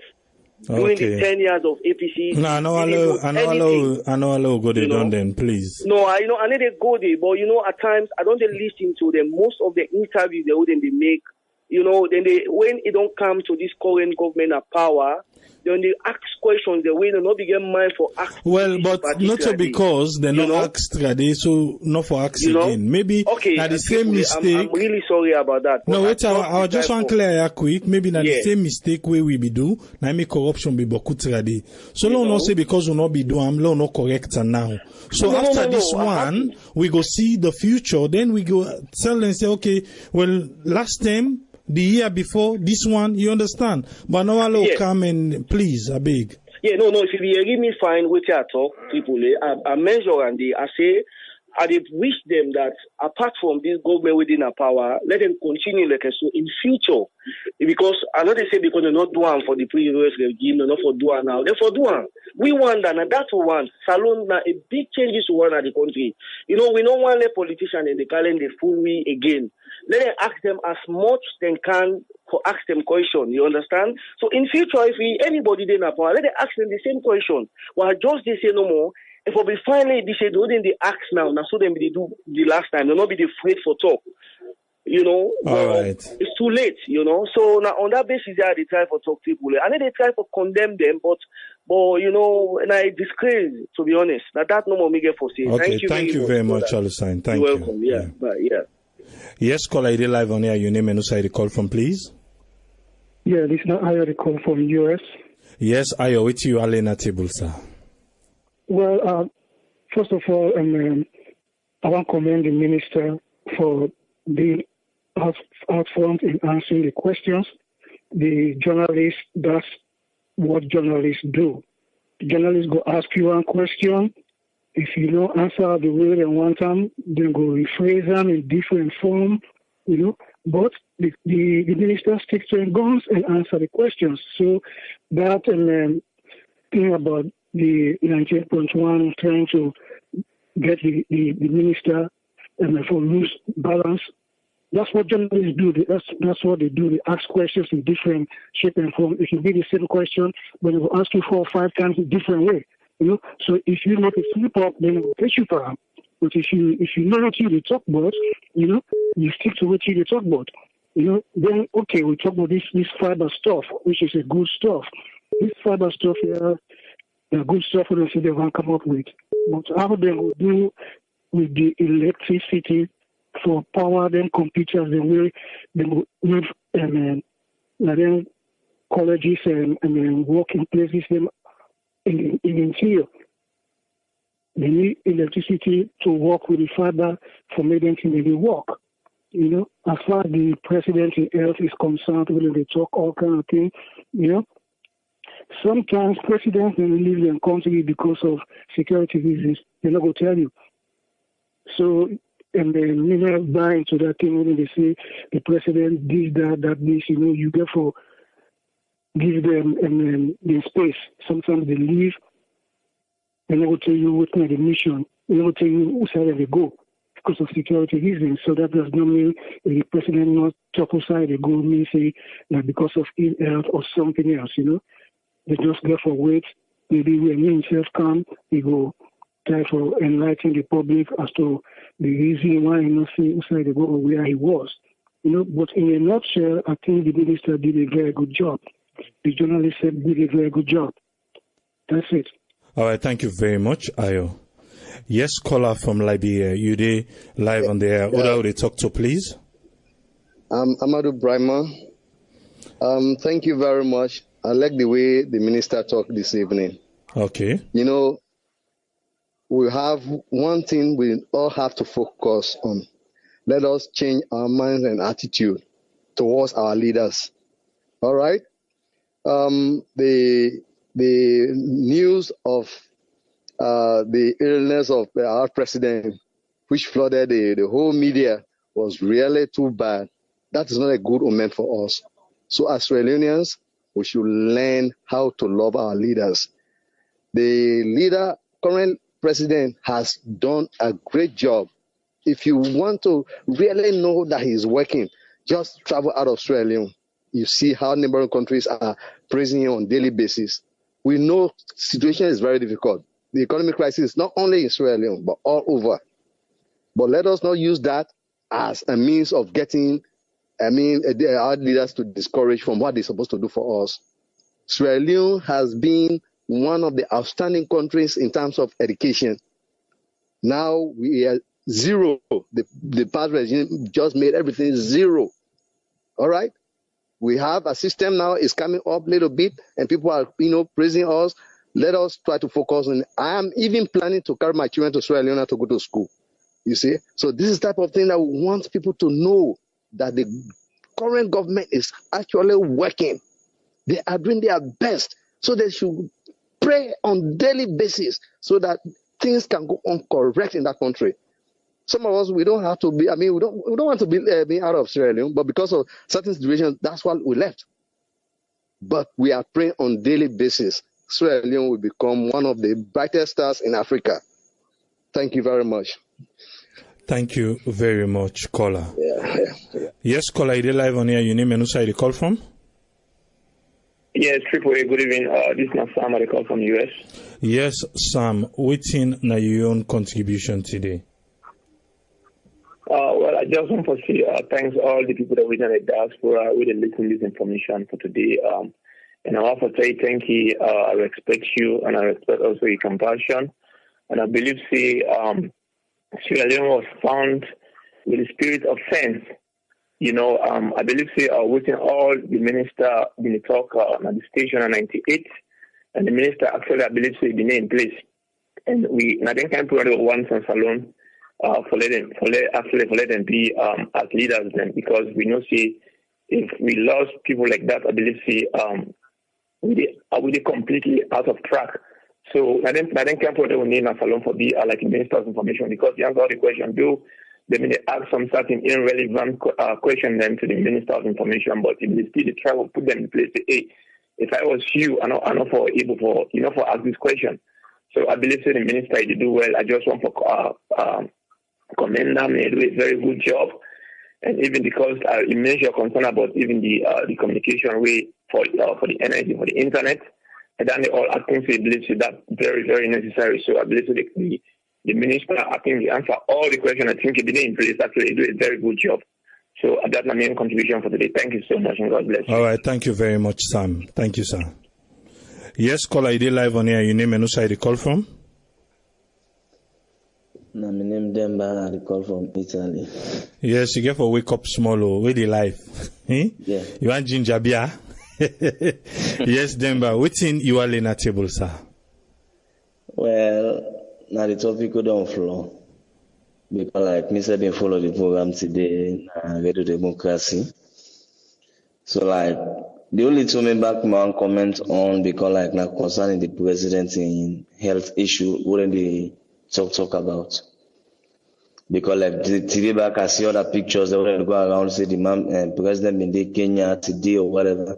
S8: During the 10 years of APC,
S1: I know allow go they done then, please.
S8: No, I need to go there, but you know, at times I don't listen to them. Most of the interviews they wouldn't make. You know, then when it don't come to this current government of power, then they ask questions, they will not begin mind for asking.
S1: Well, but not so because they're not asked today, so not for asking again. Maybe at the same mistake.
S8: I'm really sorry about that.
S1: No, wait, I just want to clear quick. Maybe not the same mistake way we be do. Now make corruption be boku today. So long not say because we not be do, I'm not correct now. So after this one, we go see the future. Then we go tell and say, okay, well, last time. The year before, this one, you understand? But now I'll come and please, I beg.
S8: Yeah, no, if you hear me fine with your talk, people, I measure and I say, I wish them that apart from this government within our power, let them continue like so in future. Because I know they say because they're not doing for the previous regime, they're not for doing now. They're for doing. We want that, and that's what we want. Salon now a big changes to one at the country. You know, we don't want the politicians in the calendar full way again. Let them ask them as much they can for ask them question. You understand? So in future, if anybody in our power, let them ask them the same question. Well, just they say no more. If we finally they say they ask now so then they do the last time. They'll not be afraid for talk. you know.
S1: All right.
S8: It's too late, you know. So now on that basis, they try for talk people. And then they try for condemn them, but you know, and I disgrace, to be honest. That no more me get for say.
S1: Okay, thank you very much, Alusain. Thank you.
S8: You're welcome. Yeah, but yeah.
S1: Yes, caller, you live on here. Your name and who side you call from, please?
S9: Yeah, this is not Ayo, the call from US.
S1: Yes, Ayo, with you, Alena table, sir.
S9: Well, first of all, I want to commend the minister for being out front in answering the questions. The journalists, that's what journalists do. The journalists go ask you one question. If you don't answer the way they want them, then go rephrase them in different form, you know. But the minister sticks to their guns and answer the questions. So that thing about the 19.1 trying to get the minister for loose balance, that's what journalists do. That's what they do. They ask questions in different shape and form. If you give the same question, but they will ask you 4 or 5 times in different way. You know, so if you make a slip up, then it will take you for them. But if you know what you talk about, you know, you stick to what you talk about. You know, then okay, we talk about this fiber stuff, which is a good stuff. This fiber stuff here, the good stuff we don't see they want to come up with. But how they will do with the electricity for power, then computers, the way they will live and then colleges and working places them in interior. They need electricity to work with the fiber for making they work. You know, as far as the president in health is concerned, when they talk all kind of things, you know, sometimes presidents they leave their country because of security reasons. They're not going to tell you. So, and then you never buy into that thing when they say the president this, that, this, you know, you get for give them the space. Sometimes they leave and they will tell you what's not the mission. They will tell you whose side they go because of security reasons. So that does not mean the president not talk whose side they go, mean say that because of ill health or something else, you know. They just go for wait. Maybe when he himself come, he go try for enlighten the public as to the reason why he not see whose side they go or where he was. You know, but in a nutshell, I think the minister did a very good job. The journalist said did a very good job. That's it. All
S1: right, thank you very much, Ayo. Yes, caller from Liberia. You there live on the air. Who would they talk to, please?
S10: Amadou Brahma. Thank you very much. I like the way the minister talked this evening.
S1: Okay.
S10: You know, we have one thing we all have to focus on. Let us change our minds and attitude towards our leaders. All right? The news of the illness of our president, which flooded the whole media, was really too bad. That is not a good omen for us. So as Leoneans, we should learn how to love our leaders. The current president has done a great job. If you want to really know that he's working, just travel out of Sierra Leone. You see how neighboring countries are praising him on a daily basis. We know the situation is very difficult. The economic crisis is not only in Sierra Leone, but all over. But let us not use that as a means of getting, our leaders to discourage from what they're supposed to do for us. Sierra Leone has been one of the outstanding countries in terms of education. Now we are zero. The past regime just made everything zero. All right? We have a system now is coming up a little bit, and people are, praising us. Let us try to focus on. I am even planning to carry my children to Sierra Leone to go to school. You see, so this is the type of thing that we want people to know that the current government is actually working. They are doing their best, so they should pray on daily basis so that things can go on correct in that country. Some of us, we don't have to be, we don't want to be out of Sierra Leone, but because of certain situations, that's why we left. But we are praying on daily basis. Sierra Leone will become one of the brightest stars in Africa. Thank you very much.
S1: Thank you very much, caller.
S10: Yeah.
S1: Yes, caller, you live on here. Your name and who side you call from?
S11: Yes, AAA, good evening. This is Sam, I call from US.
S1: Yes, Sam, waiting na your own contribution today.
S11: Well, I just want to say thanks all the people that were in the diaspora who did listen to this information for today. And I want to say thank you. I respect you, and I respect also your compassion. And I believe, Sierra Leone was found with the spirit of sense. I believe, within all the minister in the talk at the station in 98, and the minister actually, I believe, been in place. And I think I'm proud of one sense alone. For let them be as leaders then, because we know if we lost people like that, I believe we completely out of track. So I think Campo will name us alone for be like minister of information, because the answer to the question they may ask some certain irrelevant question then to the minister of information, but if they still try to put them in place, say, hey, if I was you, I'm not for able for ask this question. So I believe the minister did do well. I just want to commend them. They do a very good job, and even because you mentioned your concern about even the communication way for the energy, for the internet, and then they all acting so I believe that very, very necessary. So I believe the minister, I think the answer all the questions. I think he did in place. Actually, do a very good job. So that's my main contribution for today. Thank you so much, and God bless you.
S1: All right, thank you very much, Sam. Thank you, sir. Yes, caller, you did live on here. Your name and who side you call from?
S12: No, my name Demba. I call from Italy.
S1: Yes, you get for wake up small. Where the life?
S12: Yeah.
S1: You want ginger beer? Yes, Demba. What's in you are at table, sir?
S12: Well, now the topic go down floor. Because like me said, been follow the program today, Radio Democracy. So like the only two me back my comment on because like now concerning the president in health issue, wouldn't they talk about? Because like today back I see other pictures that would go around say the man president in Kenya today or whatever.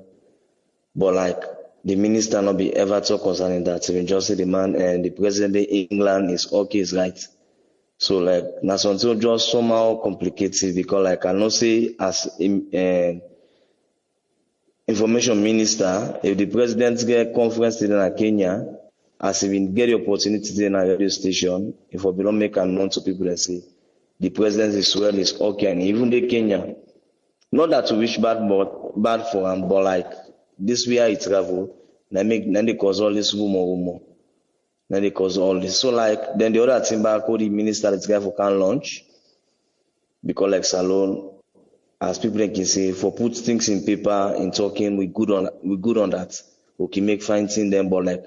S12: But like the minister not be ever talk concerning that. Even just say the man and the president in England is okay, is right. So like now something just somehow complicated because like I know say as information minister, if the president get conference today in Kenya, as even get the opportunity today in a radio station, if we don't make known to people that say the president is well is okay, and even the Kenya, not that to wish bad for him, but like this way I travel, then they cause all this rumor. Then they cause all this. So like then the other thing back, the minister that guy for can launch because like Salon, as people can say, for put things in paper in talking, we good on that. We can make fine thing them, but like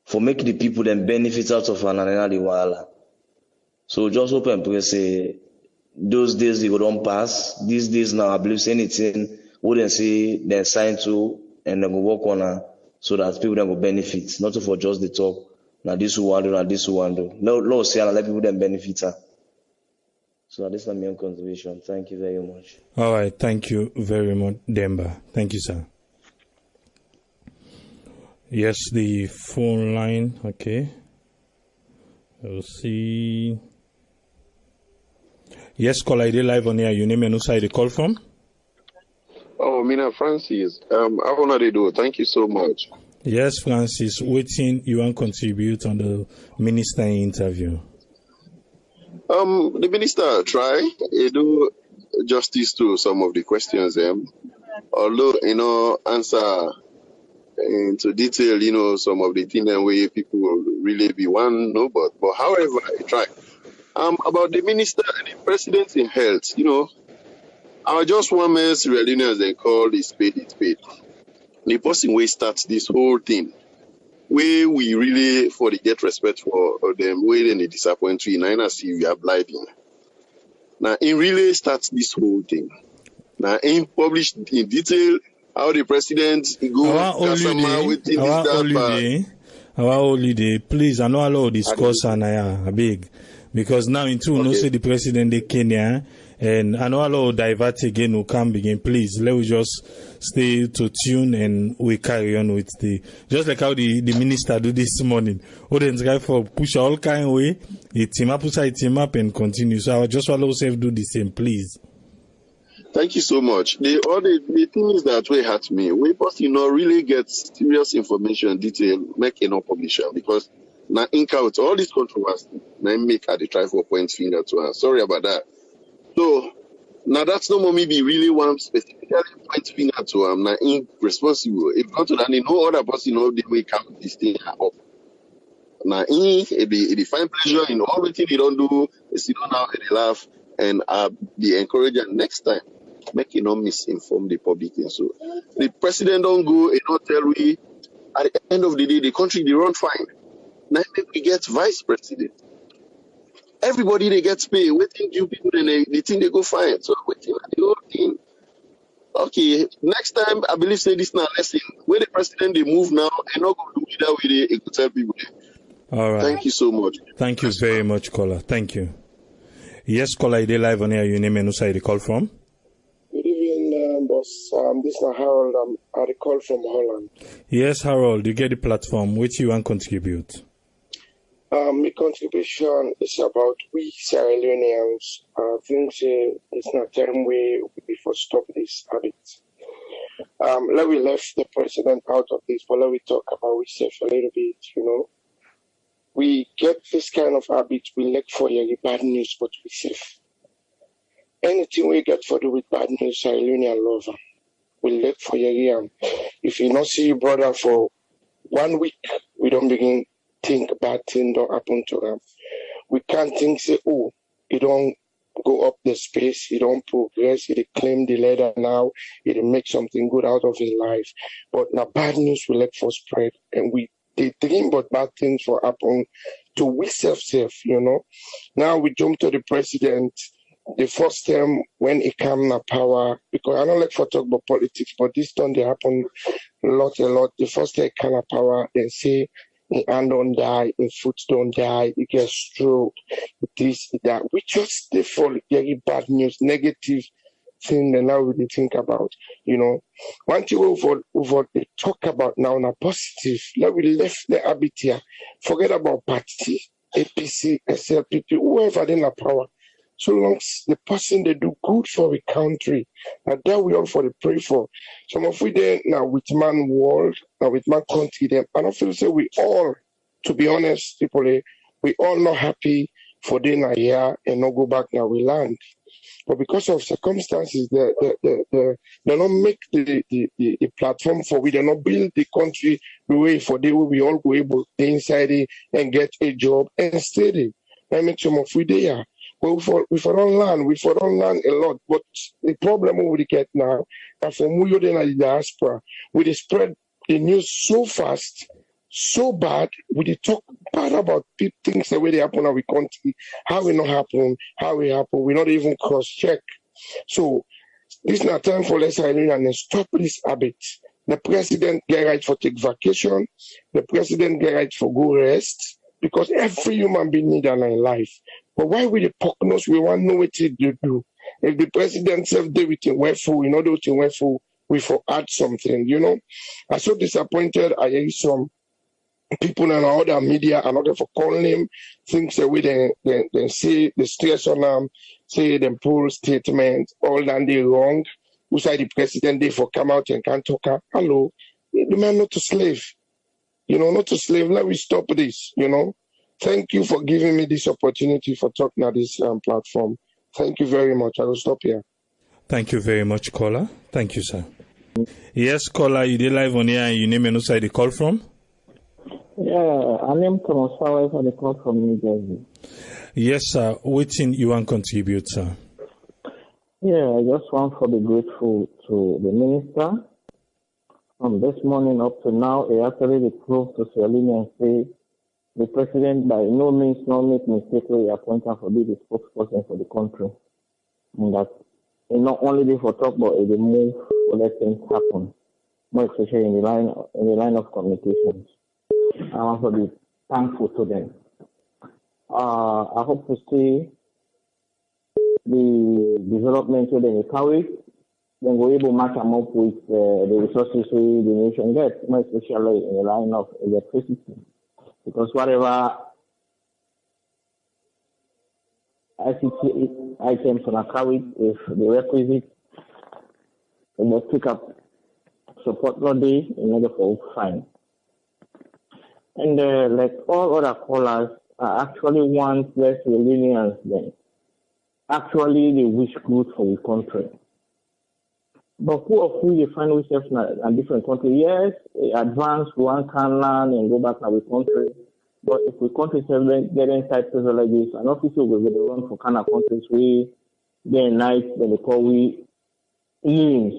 S12: for make the people then benefit out of another while. So just open pray say those days they go don't pass. These days now I believe anything wouldn't say then sign to and then go work on so that people then go benefit, not for just the talk. Now this one do, now this one do. No, say and let people then benefit her. So this is my main contribution. Thank you very much.
S1: All right, thank you very much, Demba. Thank you, sir. Yes, the phone line. Okay. We'll see. Yes, call ID live on here. Your name and who side you call from?
S13: Oh, Mina Francis. How want to do? Thank you so much.
S1: Yes, Francis. Waiting, you want to contribute on the minister interview?
S13: The minister try do justice to some of the questions. Although answer into detail. Some of the things where people will really be one no, but however, I try. About the minister and the president in health. I just want to Sierra Leoneans they call it spade. The person where starts this whole thing, where we really for the get respect for them, where then they disappoint you, and I see we are blinding. Now, in really starts this whole thing. Now, in published in detail how the president go
S1: our holiday, please, I know a lot of discuss and I beg because now in two, no say the president of Kenya. And I know a lot of divert again will come begin. Please, let us just stay to tune and we carry on with just like how the minister do this morning. Oden's guy for push all kind of way, he team up and continue. So I just want to self do the same, please.
S13: Thank you so much. The things that we hurt me, we must really get serious information, detail, make enough publisher because now ink out all this controversy, now make at the try for point finger to her. Sorry about that. So now that's not me be really one specifically point finger to now responsible. If not to that, no other person know the way come this thing up. Now it find pleasure in everything they don't do, they sit down now and they laugh and be encouraged next time. Make not misinform the public. And so the president don't go and not tell we at the end of the day the country they run fine. Now maybe we get vice president. Everybody they get paid. Waiting you people then they think they go fine. So waiting the whole thing. Okay, next time I believe say this now lesson. Where the president they move now and not go do that way they could tell people.
S1: All right.
S13: Thank you so much.
S1: Thank you very much, caller. Thank you. Yes, caller, you live on here. Your name and who you call from?
S14: Good evening, boss. This is Harold. I call from Holland.
S1: Yes, Harold, you get the platform. Which you want to contribute?
S14: My contribution is about we Sierra Leoneans. I think it's not time we before stop this habit. Let we left the president out of this, but let we talk about we a little bit, We get this kind of habit, we look for your bad news, but we safe. Anything we get for do with bad news, I love them. We look for your if you not see your brother for 1 week, we don't begin think bad thing don't happen to them. We can't think say, oh, you don't go up the space, you don't progress, he claim the leader now, he make something good out of his life. But now bad news we look for spread and they dream but bad things will happen to we safe, Now we jump to the president. The first time when he came to power, because I don't like to talk about politics, but this time they happen a lot. The first time he came to power, they say his hand don't die, his foot don't die, he gets stroke, this, that. We just they fall very bad news, negative thing that now we think about, One thing we talk about now na positive. Let we left the habit here. Forget about party, APC, SLPP, whoever in the power. So long as the person they do good for the country, and that we all for the pray for. Some of we there now with man world, now with man country them. And I feel say we all, to be honest, people, we all not happy for them a year and not go back now we land. But because of circumstances, they don't make the platform for we, they don't build the country the way for they will be all go able to inside it and get a job and stay there. I mean, some of we there. But we for don't learn a lot. But the problem we get now, that from we in the diaspora, we spread the news so fast, so bad, we talk bad about things the way they happen in our country, how it not happen, we not even cross-check. So this is not time for let's and stop this habit. The president get right for take vacation, the president get right for go rest, because every human being need a life. But why we the pocknose, we want to know what to do. If the president self did with him wherefore, we know do it wherefore, we for add something, I'm so disappointed. I hear some people in other media and other for calling him things that we then say the stress on them, say them poor statement, all that they wrong. Who say the president they for come out and can't talk? Hello, the man not to slave. Not to slave. Let me stop this, Thank you for giving me this opportunity for talking at this platform. Thank you very much. I will stop here.
S1: Thank you very much, caller. Thank you, sir. Yes, caller, you did live on here and you name and who side you call from?
S15: Yeah, I name Swaray for the call from New Jersey.
S1: Yes, sir. Waiting you want to contribute, sir?
S15: Yeah, I just want to be grateful to the minister. From this morning up to now, he actually proved to Sierra Leone and say the president by no means not make mistake when he appoint him for be the spokesperson for the country. And that he not only be for talk, but he move to let things happen, more especially in the line of communications. I want to be thankful to them. I hope to see the development where they carry. Then we're able to match them up with the resources the nation gets, more especially in the line of electricity. Because whatever ICT items are carried, if the requisite electrical support not there in order for fine. And like all other callers, I actually want less Leoneans then. actually they wish good for the country. But who of who they find themselves in a different country? Yes, advance one can learn and go back to our country. But if we country get inside places like this, an officer will be run for kind of countries we day and night that they call we names.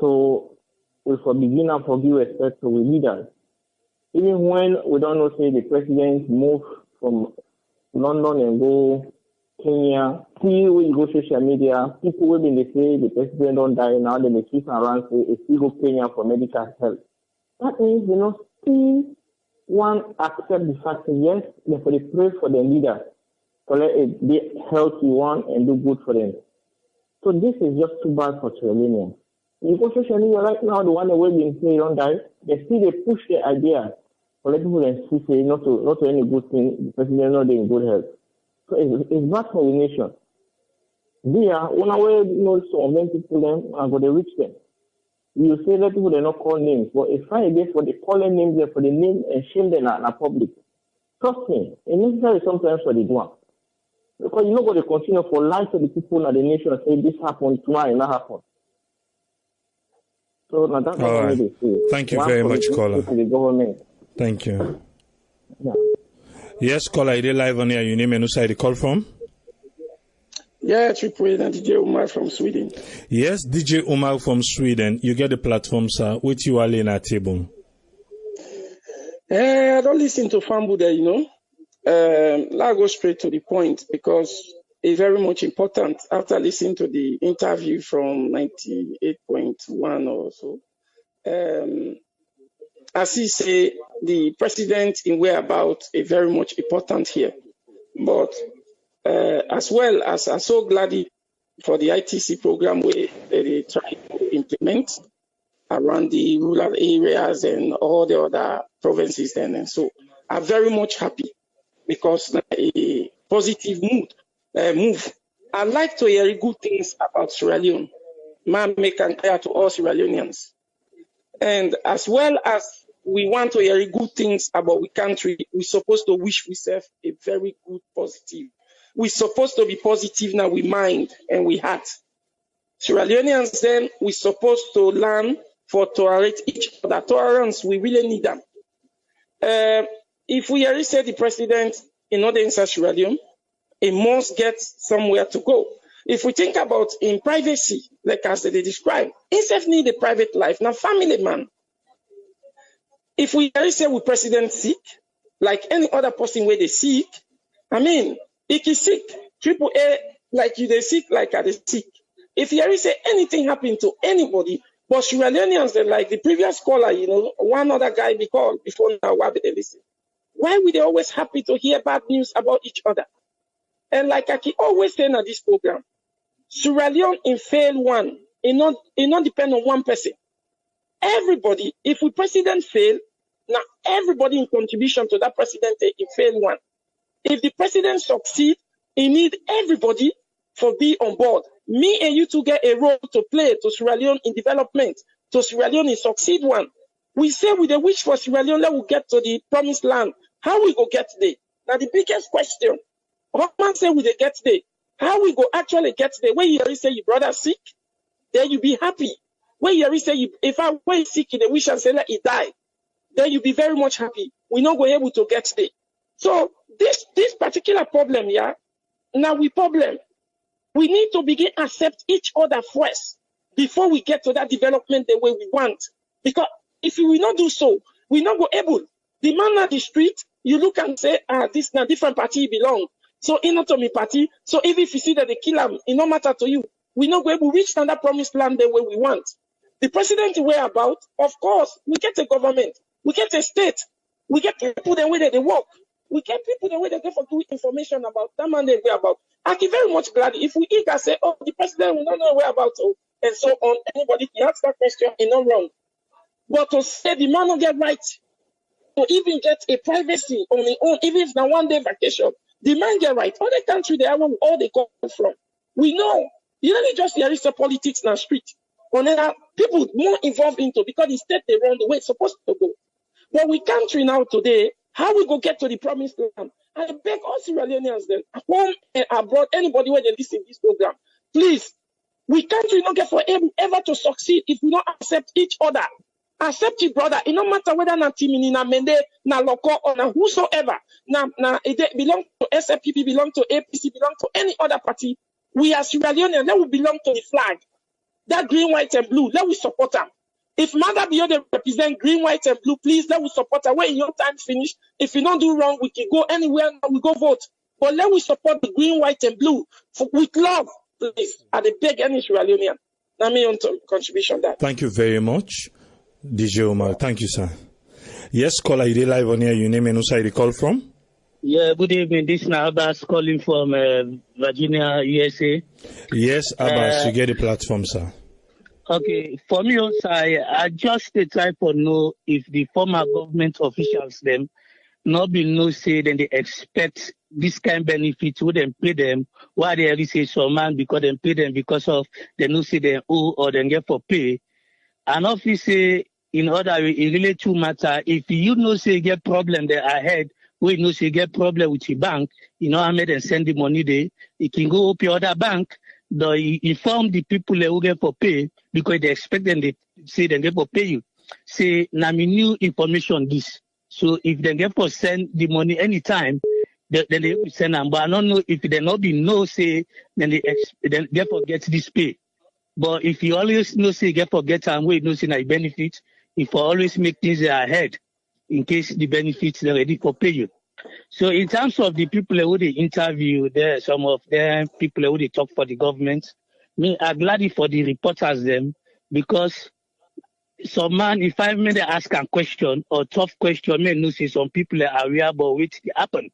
S15: So we for begin and forgive respect to the leaders. Even when we don't know, say the president move from London and go Kenya, see when you go social media, people will be say the president don't die now, then they switch around say if you go Kenya for medical help. That means still one accept the fact that yes, therefore they pray for the leaders to let it be healthy one and do good for them. So this is just too bad for Sierra Leone. You go social media right now, the one that will be say don't die, they push the idea for let people and say not to any good thing, the president not in good health. So it's bad for the nation. There, one way some of them people them are going to reach them. You say let people they not call names, but if I get for the calling names there for the name and shame them in public. Trust me, it's necessary sometimes for the one. Because you're not going to continue for life of the people in the nation and say this happened tomorrow and not happen. So now that's what I say.
S1: Thank you very much, caller.
S15: The government.
S1: Thank you.
S15: Yeah.
S1: Yes, caller, you live on here. Your name and who side you call from?
S16: Yeah, President DJ Umar from Sweden.
S1: Yes, DJ Umar from Sweden. You get the platform, sir. With you, Ali, at table.
S16: I don't listen to Fambu there, Let's go straight to the point because it's very much important after listening to the interview from 98.1 or so. As he say, the president in whereabouts is very much important here. But as well as I'm so glad for the ITC program where they try to implement around the rural areas and all the other provinces then. And so I'm very much happy because a positive move. I like to hear good things about Sierra Leone. Man, make and clear to all Sierra Leoneans. And as well as we want to hear good things about the country, we're supposed to wish ourselves a very good positive. We're supposed to be positive now with mind and with heart. Sierra Leoneans then, we're supposed to learn for tolerate each other. Tolerance, we really need them. If we already said the president in order inside Sierra Leone, it must get somewhere to go. If we think about in privacy, like as they describe, instead need a private life, now family man. If we already say we president sick, like any other person where they sick, I mean, if he's sick, AAA, like you they sick, like are they sick. If you already say anything happened to anybody, but Sierra Leoneans, like the previous caller, one other guy be called before now, why they listen? Why were they always happy to hear bad news about each other? And like I keep always saying at this program, Sierra Leone in fail one, it not depend on one person. Everybody, if we president fail, now everybody in contribution to that president in fail one. If the president succeed, he need everybody for be on board. Me and you to get a role to play to Sierra Leone in development, to Sierra Leone in succeed one. We say with the wish for Sierra Leone, let we get to the promised land. How we go get there? Now the biggest question, Rahman say we they get there. How we go actually get there? When you already say your brother sick, then you be happy. When you already say if I was sick, they wish and say let he die, then you be very much happy. We not go able to get there. So this particular problem, now we problem. We need to begin accept each other first before we get to that development the way we want. Because if we will not do so, we not go able. The man at the street, you look and say, this na different party belong. So in not to me party. So even if you see that they kill him, it no matter to you. We not go able to reach that promised land the way we want. The president where about, of course, we get a government, we get a state, we get people the way that they work. We get people the way they get for good information about that man they way about. I'd be very much glad if we eager say, oh, the president will not know where about, and so on. Anybody can ask that question, it's not wrong. But to say the man will get right to even get a privacy on his own, even if it's not one day vacation, the man get right. Other country they have all they come from. We know. You don't just hear it's politics in the street. On people more involved into because the state they run the way it's supposed to go. But we country now today, how we go get to the promised land? I beg all Sierra Leoneans then, home and abroad, anybody where they listen to this program, please, we can't not get for ever to succeed if we don't accept each other. Accept it, brother. It no matter whether na Timini, na Mende, na Loko, or na whosoever. It belong to SFPP, belong to APC, belong to any other party. We are Sierra Leoneans, let we belong to the flag. That green, white, and blue, let we support them. If Mother Beyond represent green, white, and blue, please let we support her. When your time finish, if you don't do wrong, we can go anywhere and we go vote. But let we support the green, white, and blue with love, please. I beg any Sierra Leonean. Let me on contribution that.
S1: Thank you very much, DJ Omar. Thank you, sir. Yes, caller, you live on here. Your name and who side you call from?
S17: Yeah, good evening. This is Abbas calling from Virginia, USA.
S1: Yes, Abbas, you get the platform, sir.
S17: Okay, for me also, I just try to know if the former government officials them not be no say then they expect this kind of benefit would them pay them why they already say some man because they pay them because of they no say they owe or they get for pay. And obviously in other way it really too matter if you know say get problem there ahead, we know say get problem with your bank, you know Ahmed and send the money there, you can go up your other bank. They inform the people who get for pay because they expect them they say they get for pay you. Say now me new information this. So if they get for send the money anytime, then they will send them. But I don't know if they not be no say then they get for get this pay. But if you always know say get for get time wait no say na benefit, if you always make things ahead in case the benefits they're ready for pay you. So in terms of the people who they interview, there some of them people who they talk for the government. Me, I'm glad for the reporters them because some man, if I made ask a question or tough question, me no say some people are aware about what happen.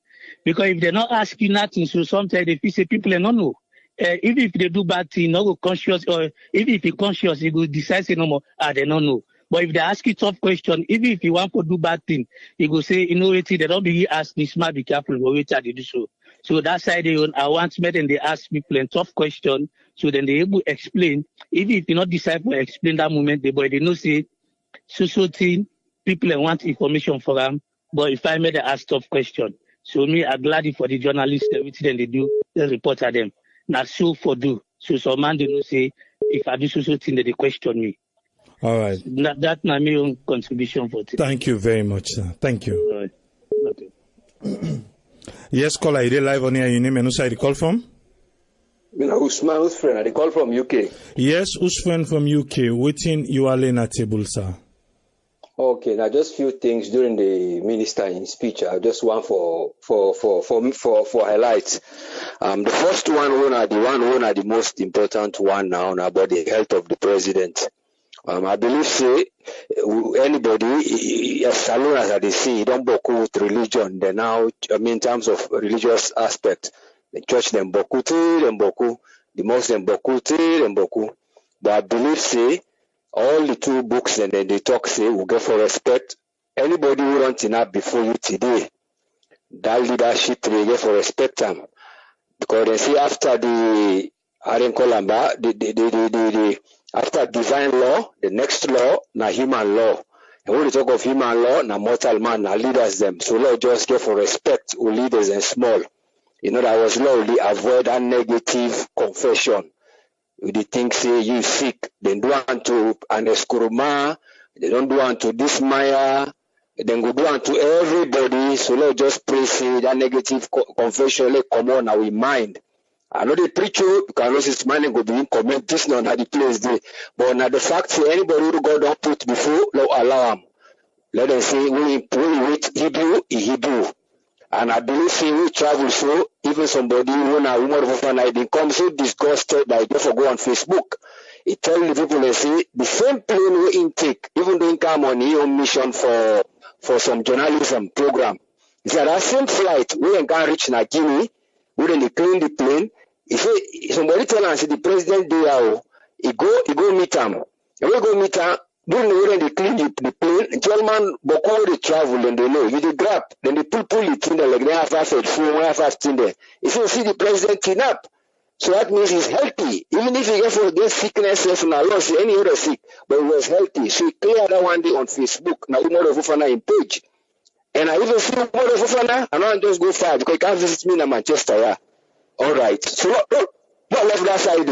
S17: Because if they not ask you nothing, so sometimes they feel say people don't know. Even if they do bad thing, no go conscious, or even if you conscious, you go decide say no more. They don't know. But if they ask you tough question, even if you want to do bad thing, you go say, you know, they don't be ask me smart, be careful, but wait till they do so. So that's why I want me and they ask people a tough question, so then they able to explain. Even if you not decide to explain that moment, they know say, so thing, people want information for them. But if I made a ask tough question, so me, I'm glad for the journalists, everything they do, they report at them. Not so for do. So some man they know say, if I do so thing, they question me.
S1: All right.
S17: That's my own contribution for today.
S1: Thank you very much, sir. Thank you.
S17: All right. Okay.
S1: Yes, caller, you live on here. Your name and who side you call from?
S18: Usman Usfren, I call from UK.
S1: Yes, Usman from UK. Waiting you are laying at table, sir.
S18: Okay, now just few things during the minister in speech. I just want for highlights. The first one, the most important one now about the health of the president. I believe say anybody as long as they see don't boku with religion. They now in terms of religious aspect, the church them boku, the Muslim boku. But I believe say all the two books and then they talk say we go for respect. Anybody who runs enough before you today, that leadership they get for respect them. Because they say after the after divine law, the next law, na human law. And when we talk of human law, na mortal man, na leaders them. So law just get for respect to leaders and small. You know, that was law only avoid a negative confession. They think say you sick, they do want to an eskuruma, they don't do want to dismaya, then go do want to everybody. So law just pray say that negative confession let come on our mind. I know the preacher because this man go be comment this not at the place there. But now the fact say anybody who God don't put before, no allow him. Let them say we with Hebrew. And I believe say we travel so even somebody when a woman of a become so disgusted that they for go on Facebook. He tell the people they say the same plane we intake, even though he come on his own mission for some journalism program. He said that same flight we ain't gonna reach Guinea, we then they clean the plane. If somebody tell us the president do he go meet him. And we go meet him. During the way they clean the plane, German Boko they travel and they know. You they grab, then they pull it in there like they have food, in there. If you see the president clean up, so that means he's healthy. Even if he gets sickness, loss, any other sick, but he was healthy. So he cleared that one day on Facebook. Now you know the Fufana in page. And I even feel more of Fofana, and I just go far because you can't visit me in Manchester. Yeah. All right. So what left that side?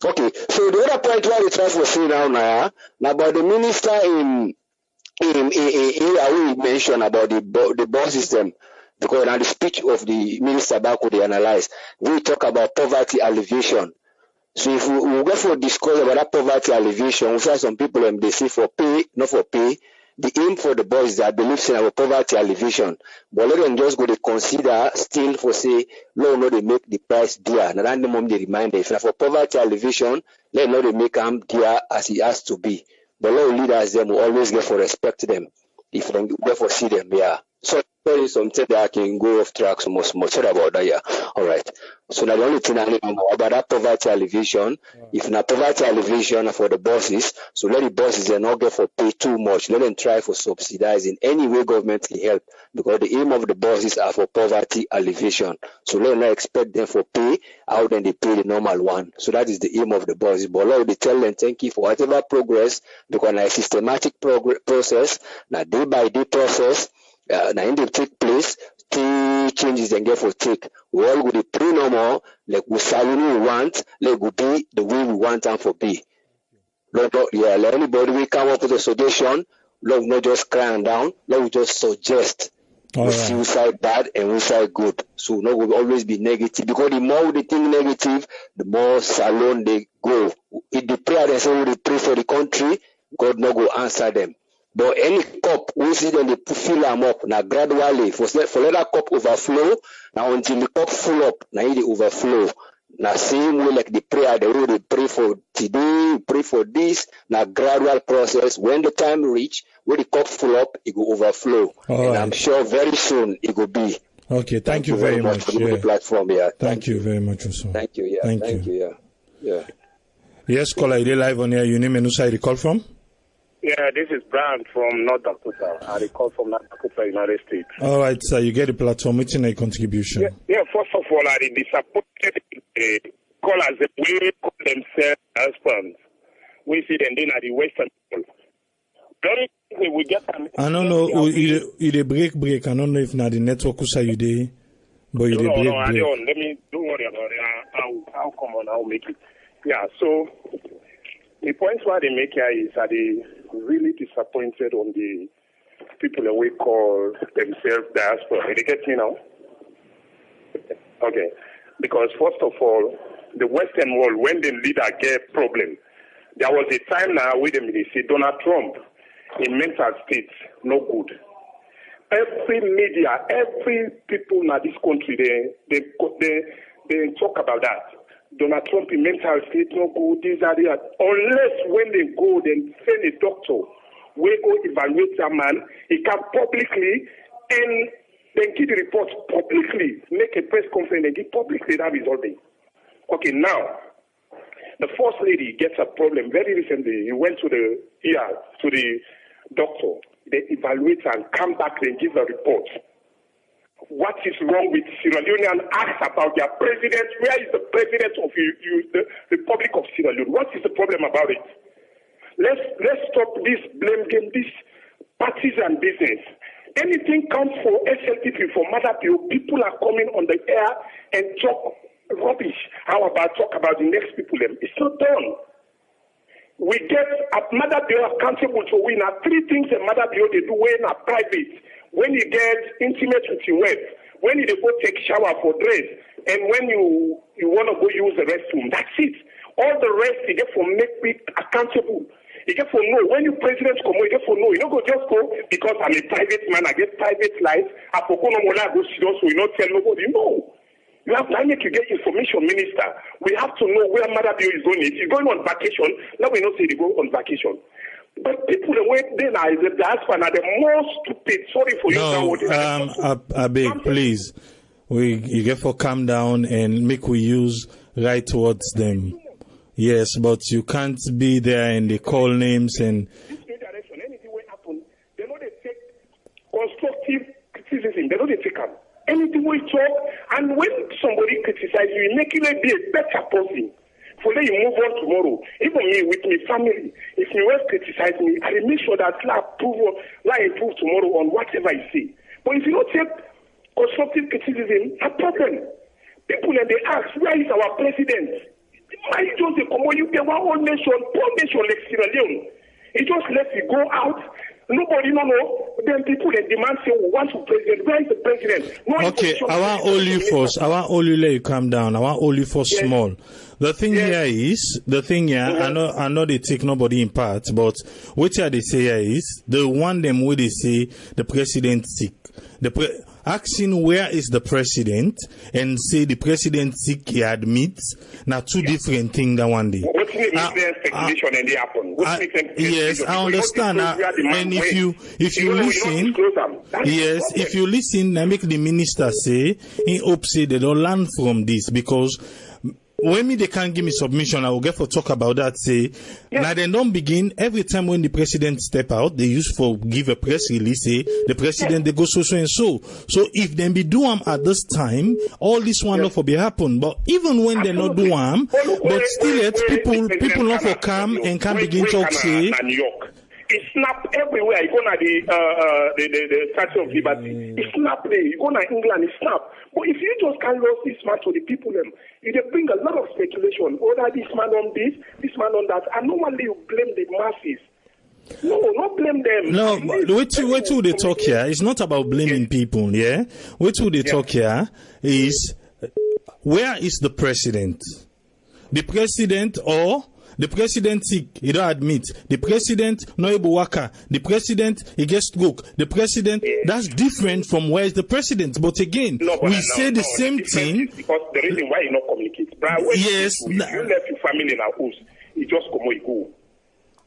S18: Okay. So the other point why we try to say now about the minister in we mentioned about the bus system, because in the speech of the minister back they analyze, we talk about poverty alleviation. So if we go for discuss about that poverty alleviation, we find some people they say for pay, not for pay. The aim for the boys is that believe in our poverty alleviation, but let them just go to consider still for say low no they make the price dear. Now at the moment they remind if for poverty alleviation, let no they make them dear as it has to be. But low leaders them will always get for respect them if they get for see them yeah. So there is something that I can go off track so much about that yeah. All right. So now the only thing I know about that poverty alleviation, if not poverty alleviation for the bosses, so let the bosses not get for pay too much. Let them try for subsidize in any way government can help, because the aim of the bosses are for poverty alleviation. So let them not expect them for pay how then they pay the normal one. So that is the aim of the bosses. But Lord, they tell them thank you for whatever progress, because now a systematic process, now day by day process, now in the take place. Changes and get for take. We all go to pray no more, like we salary we want, like we be the way we want them for be. Lord, yeah, let anybody we come up with a suggestion, Lord, not just crying down, Lord, we just suggest. We see we side bad and we side good. So no will always be negative, because the more they think negative, the more salon they go. If they pray and say they pray for the country, God no go answer them. But any cup, we see them they fill them up now gradually. For let that cup overflow, now until the cup full up, now it overflow. Now same way like the prayer, the way they pray for today, pray for this, now gradual process. When the time reach, when the cup full up, it will overflow. I'm sure very soon it will be.
S1: Okay, thank you very much.
S18: For the platform, yeah.
S1: Thank you very much also.
S18: Thank you, yeah. Thank you, yeah.
S1: Yes, caller, you live on here. You name and who side you call from?
S19: Yeah, this is Brian from North Dakota. I call from North Dakota, United States.
S1: All right, sir, you get the platform. What's your contribution?
S19: Yeah, first of all, I disappointed callers the way they call themselves husbands. We see them then at the Western people. We get I
S1: don't know, you break. I don't know if now the network will say you there, but you break.
S19: No, I don't. Don't worry about it. I'll come on, I'll make it. Yeah, so the points why they make here is that they really disappointed on the people that we call themselves diaspora. They get me now? Okay. Because first of all, the Western world, when the leader get problem, there was a time now where they say Donald Trump in mental states, no good. Every media, every people in this country, they talk about that. Donald Trump in mental state, no good, this and that. Unless when they go, then send a doctor, we go evaluate that man, he can publicly, and then give the report publicly, make a press conference and give publicly that resulting. Okay, now, the first lady gets a problem very recently. He went to the doctor, they evaluate and come back and give a report. What is wrong with Sierra Leone and ask about their president? Where is the president of the Republic of Sierra Leone? What is the problem about it? Let's stop this blame game, this partisan business. Anything comes for SLTP, for Mother Bill, people are coming on the air and talk rubbish. How about talk about the next people? It's not done. We get a Mother Bill accountable to win. Three things a Mother Bill they do when are private. When you get intimate with your wife, when you go take shower for dress, and when you want to go use the restroom, that's it. All the rest you get for make me accountable. You get for no. When you president come, you get for no. You don't go just go because I'm a private man, I get private life. I forgot no more go see so you not tell nobody. No. You have to make you get information, minister. We have to know where Mother Bill is going. If he's going on vacation, now we don't say they go on vacation. But people the way they are the diaspora are the most stupid. Sorry for you.
S1: No, I beg, please. You get for calm down and make we use right towards them. Yes, but you can't be there and they call names and.
S19: Anything will happen. They know they take constructive criticism. They know they take up. Anything we talk, and when somebody criticizes you, you make you be a better person. For then you move on tomorrow. Even me with my family, if you will criticize me, I will make sure that I improve tomorrow on whatever I say. But if you don't take constructive criticism, a problem. People and they ask, where is our president? Why just the common you get one whole nation, poor nation like Sierra Leone? He just lets it go out. Nobody know. Then people that demand say, we want to president. Where is the president? No,
S1: okay, I want all you first. I want all you let you calm down. I want all you for small. The thing here is, I know they take nobody in part, but what they say here is, they want them where they say the president sick. Asking where is the president and say the president sick, he admits, now two different things that one day.
S19: What makes speculation and they happen?
S1: Yes, I understand. And if you listen, yes, if you listen, I make the minister say, he hopes they don't learn from this, because when they can't give me submission, I will get for talk about that. Say, now they don't begin every time when the president step out, they use for give a press release. Say the president they go so and so. So if they be do at this time, all this one not for be happen. But even when they not do but still yet people not for come and can begin talk say.
S19: It snap everywhere. You go to the Statue of Liberty. It snap there. You go to England, it snap. But if you just can't lose this man to the people, you bring a lot of speculation. Whether this man on this man on that. And normally you blame the masses. No, not blame them.
S1: No, wait till they talk here. It's not about blaming people, yeah? Wait till they talk here is, where is the president? The president or... The president sick, he don't admit. The president no able worker. The president he gets stroke. The president that's different from where is the president. But again, we say the same thing.
S19: Because the reason why you not communicate, yes, you left your family in a house, you just come or you go,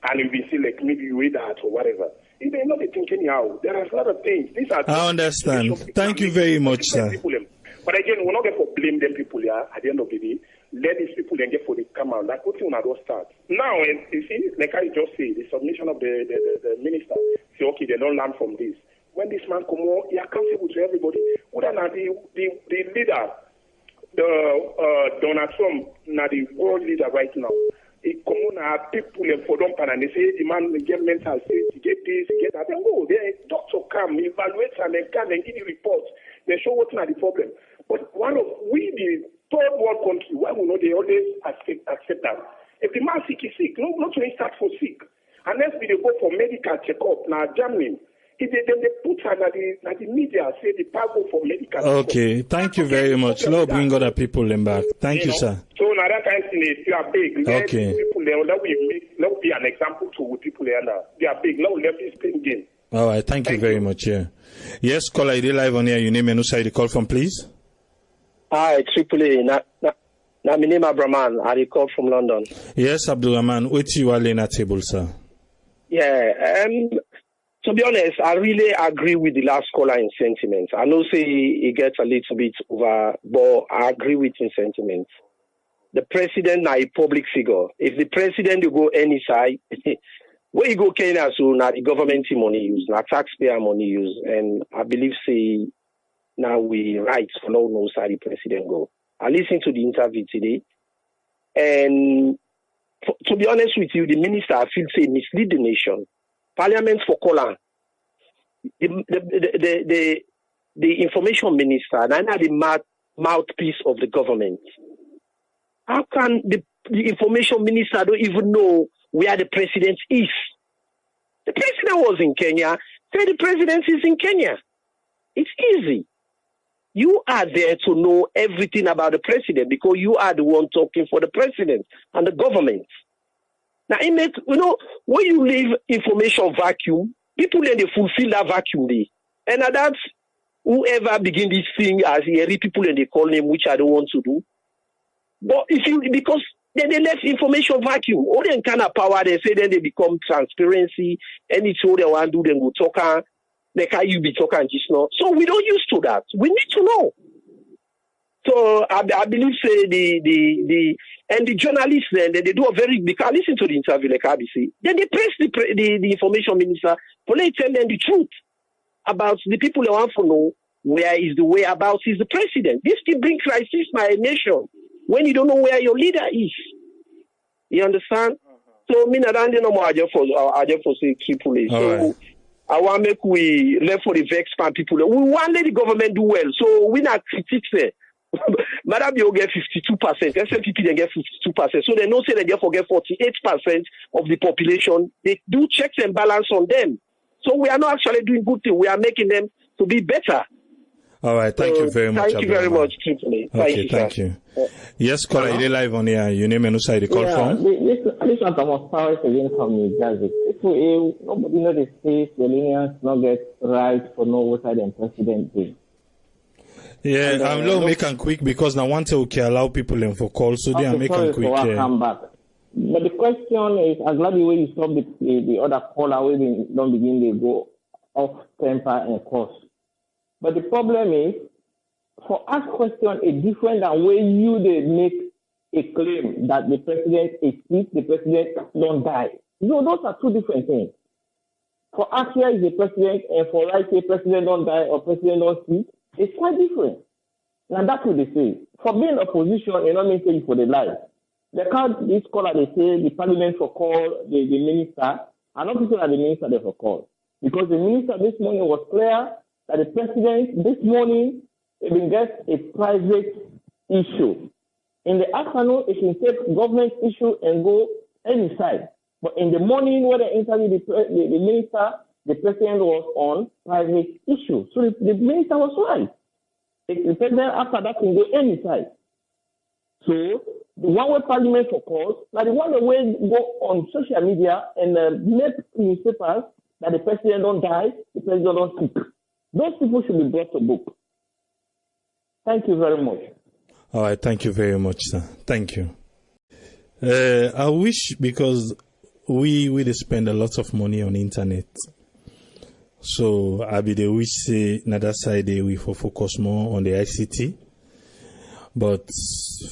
S19: and you be say like maybe you wait that or whatever. You may not be thinking how. There are a lot of things. These are.
S1: I understand. Thank you very much, sir.
S19: But again, we're not going to blame them people here at the end of the day. Let these people then get for the come out. Like what you want to start. Now, and you see, like I just say, the submission of the minister, say, okay, they don't learn from this. When this man come on, he accountable to everybody. Whether not the leader, Donald Trump, now the world leader right now, he come on, people for them, and they say, the man get mental state, he get this, he get that. Then go, the doctor come, evaluate, and then come and give you reports. They show what's not the problem. But the third world country, why we know they always accept that. If the man sick is sick, not to start for sick. Unless we go for medical checkup, now Germany, if they put at the media, say the power for medical
S1: okay,
S19: checkup.
S1: Thank you very much. Lord, bring other people in back. Thank you, sir.
S19: So now that kind of thing is, you are big.
S1: Okay.
S19: People there, let be an example to people there now. They are big. Let this thing game.
S1: All right, thank you very much. Yeah. Yes, caller, you live on here. Your name and who side you call from, please?
S20: Hi, Triple A. My name is Rahman. I call from London.
S1: Yes, Abdul Rahman. Which you are laying at table, sir?
S20: Yeah. To be honest, I really agree with the last caller in sentiments. I know say he gets a little bit over, but I agree with his sentiments. The president is a public figure. If the president you go any side, where you go Kenya, so now the government money use, now taxpayer money use, and I believe say. Now we right for no side the president go. I listened to the interview today, and to be honest with you, the minister I feel say mislead the nation. Parliament for Kola, the information minister, and the mouthpiece of the government. How can the information minister don't even know where the president is? The president was in Kenya. Say the president is in Kenya. It's easy. You are there to know everything about the president because you are the one talking for the president and the government. Now, when you leave information vacuum, people then they fulfill that vacuum there. And that's whoever begin this thing as people and they call them, which I don't want to do. But because then they left information vacuum, all them kind of power they say then they become transparency, and it's all they want to do, then go talk. Like how you be talking just now. So we don't used to that. We need to know. So I believe say the journalists then they do a very because listen to the interview like ABC. Then they press the information minister for they tell them the truth about the people they want to know where is the whereabouts is the president. This can bring crisis by a nation when you don't know where your leader is. You understand? So me not no more I just for say triple A. So I want to make we left for the vex pan people. We want let the government do well. So we not critique. Madam, you get 52%. SNPP they get 52%. So they don't say they get 48% of the population. They do checks and balance on them. So we are not actually doing good thing. We are making them to be better.
S1: All right, thank you very much.
S20: Thank you very much, Tiffany.
S1: Thank you. Yes, caller, you live on here. Your name and who side the call from?
S15: This one Thomas Powers again from New Jersey. Nobody know the state, the Leonians not get right for no voter than president day.
S1: Yeah, I'm going to make them quick because now want to allow people in for calls, so they are making quick.
S15: So come back. But the question is, I'm glad the way you stop the other caller, where they don't begin to go off temper and course. But the problem is, for ask question a different than way you they make a claim that the president is sick, the president don't die. No, those are two different things. For ask here is the president, and for right say president don't die or president don't sick, it's quite different. Now that's what they say. For being opposition, you know mean say for the life. They call this caller, they say the parliament for call the minister, and not people at the minister they for call. Because the minister this morning was clear that the president this morning will get a private issue. In the afternoon, it can take government issue and go any side. But in the morning, when they interviewed the minister, the president was on private issue. So the minister was right. The president after that can go any side. So the one way parliament for calls, now the one way go on social media and make newspapers that the president don't die, the president don't sick. Those people should be brought to book. Thank you very much.
S1: All right, thank you very much, sir. Thank you. I wish, because we spend a lot of money on internet. So I be the wish say another side we for focus more on the ICT. But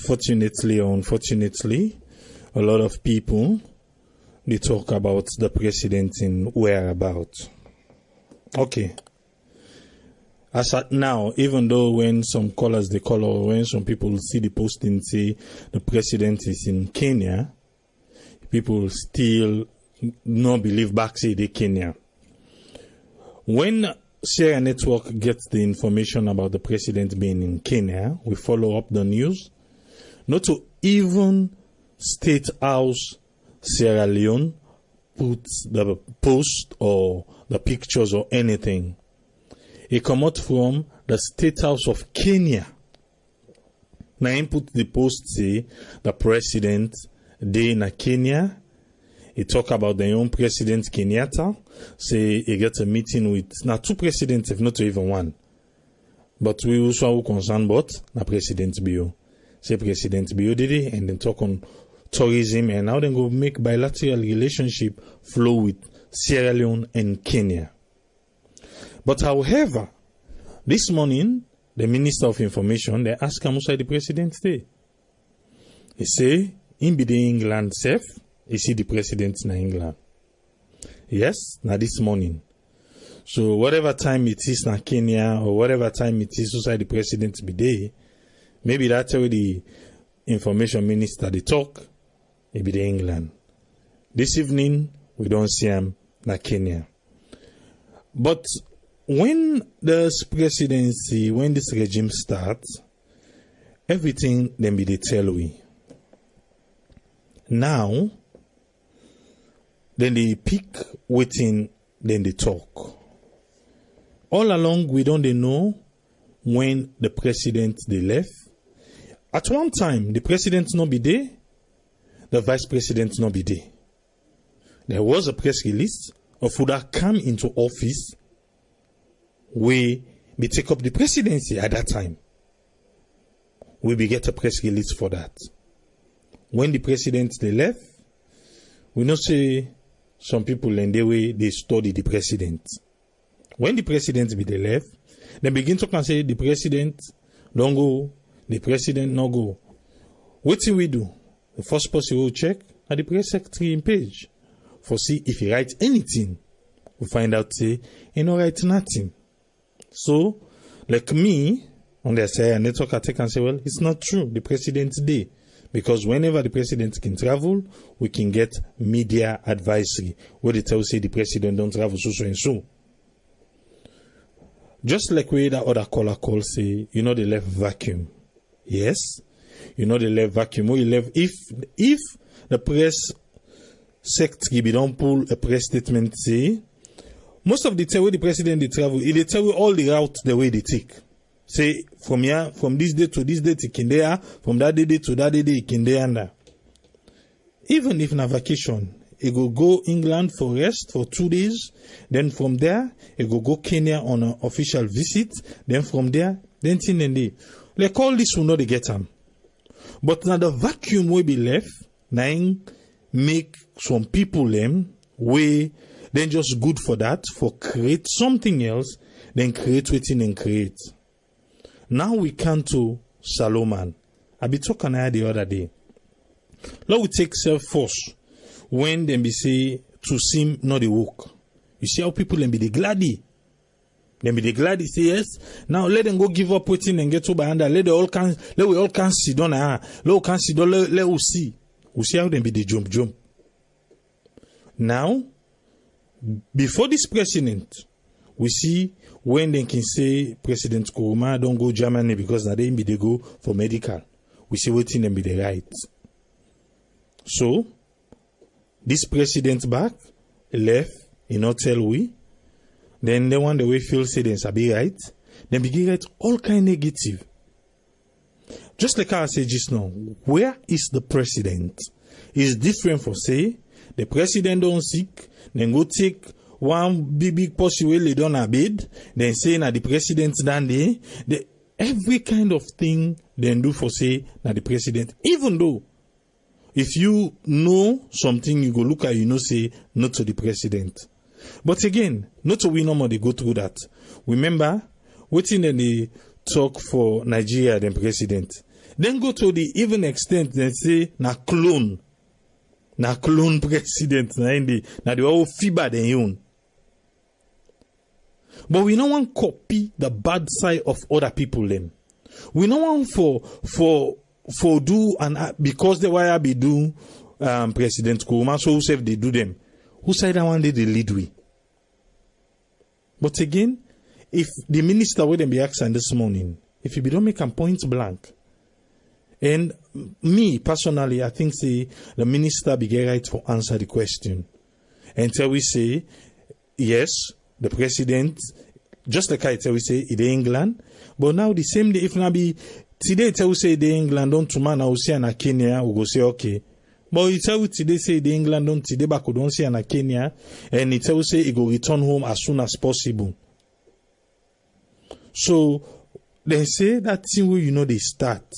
S1: fortunately or unfortunately, a lot of people they talk about the president in whereabouts. Okay. As at now, even though when some callers they call or when some people see the posting say the president is in Kenya, people still not believe back say they Kenya. When Swaray Network gets the information about the president being in Kenya, we follow up the news. Not to even State House Sierra Leone put the post or the pictures or anything. It come out from the State House of Kenya. Now he put the post say the president day in Kenya. He talk about the young president Kenyatta. Say he get a meeting with now two presidents, if not even one. But we also are concerned about the President Bio. Say President Bio did it and then talk on tourism and how they go make bilateral relationship flow with Sierra Leone and Kenya. But however, this morning, the Minister of Information, they ask him outside the President stay. He say, in be the England safe, he see the President in England. Yes, now this morning. So whatever time it is in Kenya or whatever time it is outside the President be there, maybe that's where the Information Minister they talk, it be the England. This evening, we don't see him in Kenya. But when this presidency, when this regime starts, everything then be they tell we. Now, then they pick waiting, then they talk. All along, we don't know when the president they left. At one time, the president not be there, the vice president not be there. There was a press release of who that come into office where we take up the presidency at that time. We be get a press release for that. When the president they left, we know say some people in the way they study the president. When the president be they left, they begin to say the president don't go, the president no go. What do we do? The first person we will check at the press secretary page for see if he writes anything. We find out say he no write nothing. So, like me, on the Swaray Network, I take and say, well, it's not true. The president's day. Because whenever the president can travel, we can get media advisory. Where they tell say the president don't travel so and so. just like where that other caller call say, you know, they left vacuum. Yes, you know, they left vacuum. Where you left, if the press secretary don't pull a press statement, say, most of the time where the president they travel, they tell you all the routes the way they take. Say from here, from this day to this day to Kindea, from that day to that day Kindea. Even if na vacation, it go England for rest for 2 days. Then from there, it go Kenya on an official visit. Then from there, then thing and day. Like all this will not get them. But now the vacuum will be left. Now make some people them way then just good for that, for create something else, then create waiting and create. Now we come to Solomon. I be talking the other day. Now we take self-force when they be say to seem not the work. You see how people then be the gladdy. Then be the gladdy say yes. Now let them go give up waiting and get over under. Let we all can sit down. Let we can sit down. Let we see. We see how they be the jump. Now, before this president, we see when they can say President Kuruma don't go Germany because now they go for medical. We see waiting them be the right. So, this president back, left, tell we. Then the one the way feel say they be right. Then begin write all kind negative. Just like I said just now, where is the president? It's different for say, the president don't sick, then go take one big posse where they don't abid, then say na the president done there. Every kind of thing they do for say na the president, even though if you know something, you go look at, say, not to the president. But again, not to we no more they go through that. Remember, waiting in the talk for Nigeria, then president. Then go to the even extent, then say, na clone president, na the whole FIBA then you. But we no want copy the bad side of other people then. We no want for do and because the why be do President Kuruma, so who say they do them? Who say that one day they lead we? But again, if the minister would be asking this morning, if you don't make a point blank, and me personally, I think say the minister be get right for answer the question. Until we say yes, the president, just like I tell we say in England, but now the same day if not be today tell say the England don't to man I will say na Kenya we go say okay. But it tell today say the England don't today back don't say na Kenya and it tell say it go return home as soon as possible. So they say that thing where they start.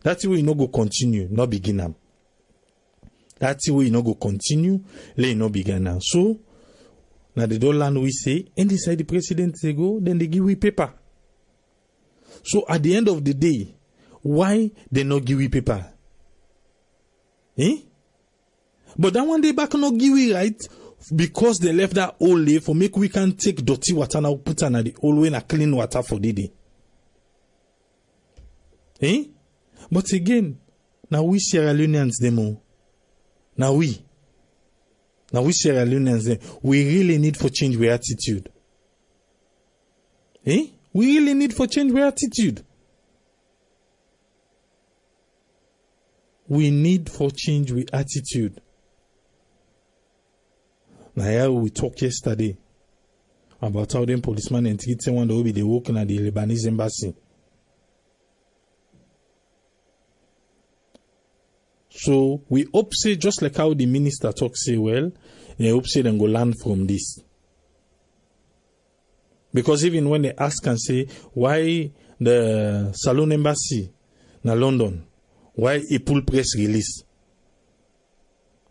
S1: That thing where go continue, not begin them. That thing where go continue, let not begin now. So now they don't land we say, and they say the president they go, then they give we paper. So at the end of the day, why they not give we paper? But that one day back not give we right because they left that old way for make we can take dirty water now put on the old way na clean water for the day. But again, now we Sierra Leoneans demo. Now we Sierra Leoneans we really need for change our attitude. We really need for change our attitude. We need for change with attitude. Now here we talked yesterday about how them policemen and treat someone that will be the working at the Lebanese embassy. So we hope say just like how the minister talks say well, they hope say then go learn from this. Because even when they ask and say why the Salon embassy in London, why he pull press release?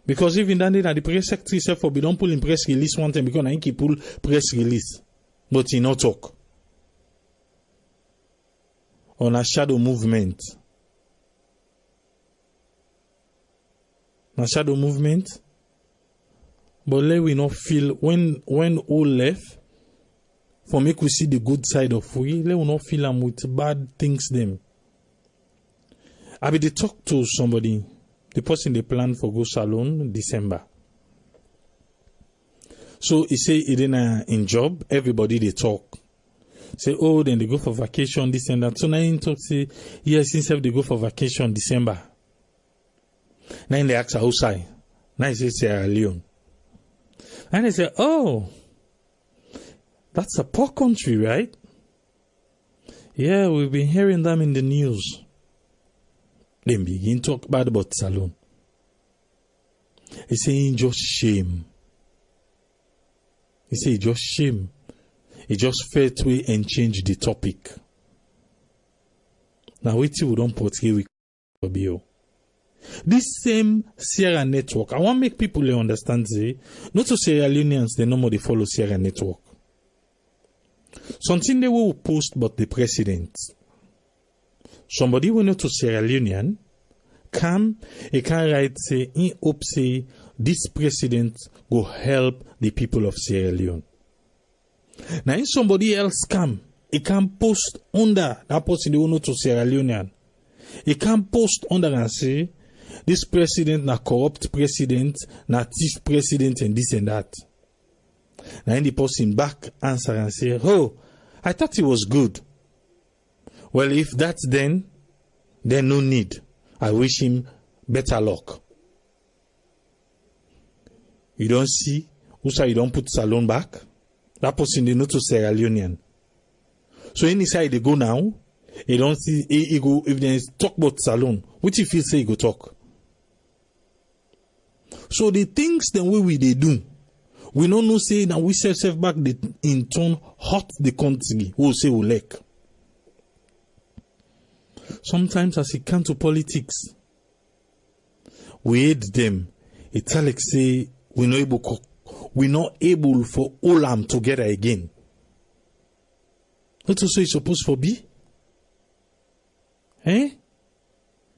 S1: Because even then the press secretary said for we don't pull in press release one time because I think he pull press release, but he not talk on a shadow movement. A shadow movement, but let we not feel when all left. For make we see the good side of we, let we not feel them with bad things them. I be they talk to somebody, the person they plan for go salon December. So he say he didn't in job, everybody they talk. Say, oh, then they go for vacation, this and that. So now in talk say, yes, since they go for vacation December. Now they ask outside. Now he say Sierra Leone. And they say, oh, that's a poor country, right? Yeah, we've been hearing them in the news. Then begin talk bad about Salone. He saying just shame. He say just shame. He just felt way and change the topic. Now wait till we don't portray with Bio. This same Sierra network, I want to make people understand, say, not to Sierra Leoneans, they no more they follow Sierra network. Something they will post about the president. Somebody will not to Sierra Leonean, come, he can write, say, in hope, say, this president will help the people of Sierra Leone. Now, if somebody else come, he can post under that person they will not to Sierra Leonean. He can post under and say, this president na corrupt president, na thief president, and this and that. Now, the person back answer and say, oh, I thought it was good. Well, if that's then no need. I wish him better luck. You don't see? Usa, you don't put Salone back? That person, they know to Sierra Leonean. So inside they go now, he don't see, he go, if they talk about Salone, which if he say he go talk. So the things the way they do, we don't know say that we self back the, in turn hurt the country. We say we like. Sometimes as it comes to politics, we hate them. It's like say we're not able for all them together again. That's also supposed to be. Eh?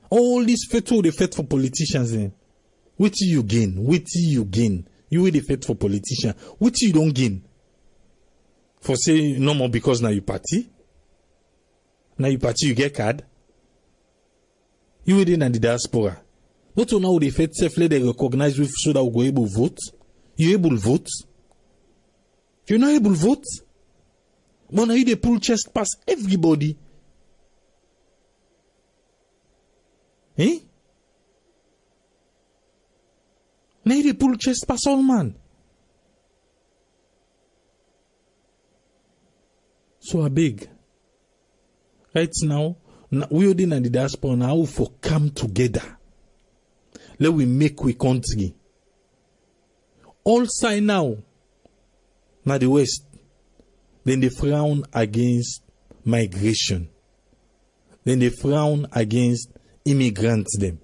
S1: All this fettle they fet for politicians then. What do you gain? What do you gain? You will defect for politicians. What do you don't gain? For say no more because now you party. Now you party, you get card. You within the diaspora. Not to now the fed safely they recognize with so that we go able to vote. You able to vote? If you're not able to vote, but now you they pull chest past everybody. Eh? Now you they pull chest past all man. So I beg. Right now, we are in the diaspora now for come together. Let we make we country. All side now the West, then they frown against migration. Then they frown against immigrants them.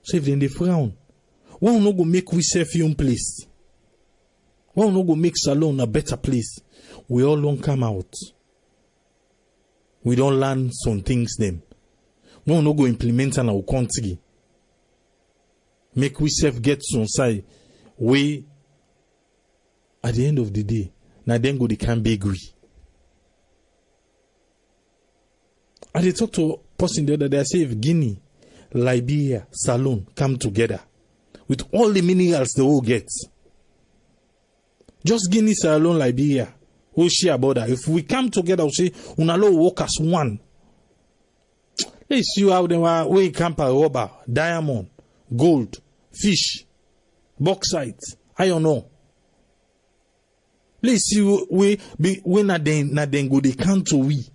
S1: So if then they frown, why not go make we safe young place? Why not go make Salone a better place? We all don't come out. We don't learn some things them. We don't go implement in our country. Make we self get some side. We at the end of the day, now then go they can be agree. I they talk to a person the other day, I say if Guinea, Liberia, Salone come together with all the minerals they all get. Just Guinea, Salone, Liberia. We'll share about that. If we come together, we'll say, unalo work as one. Let's see how they were, we camp a rubber, diamond, gold, fish, bauxite, iron ore. Let's see we na then go they count to we.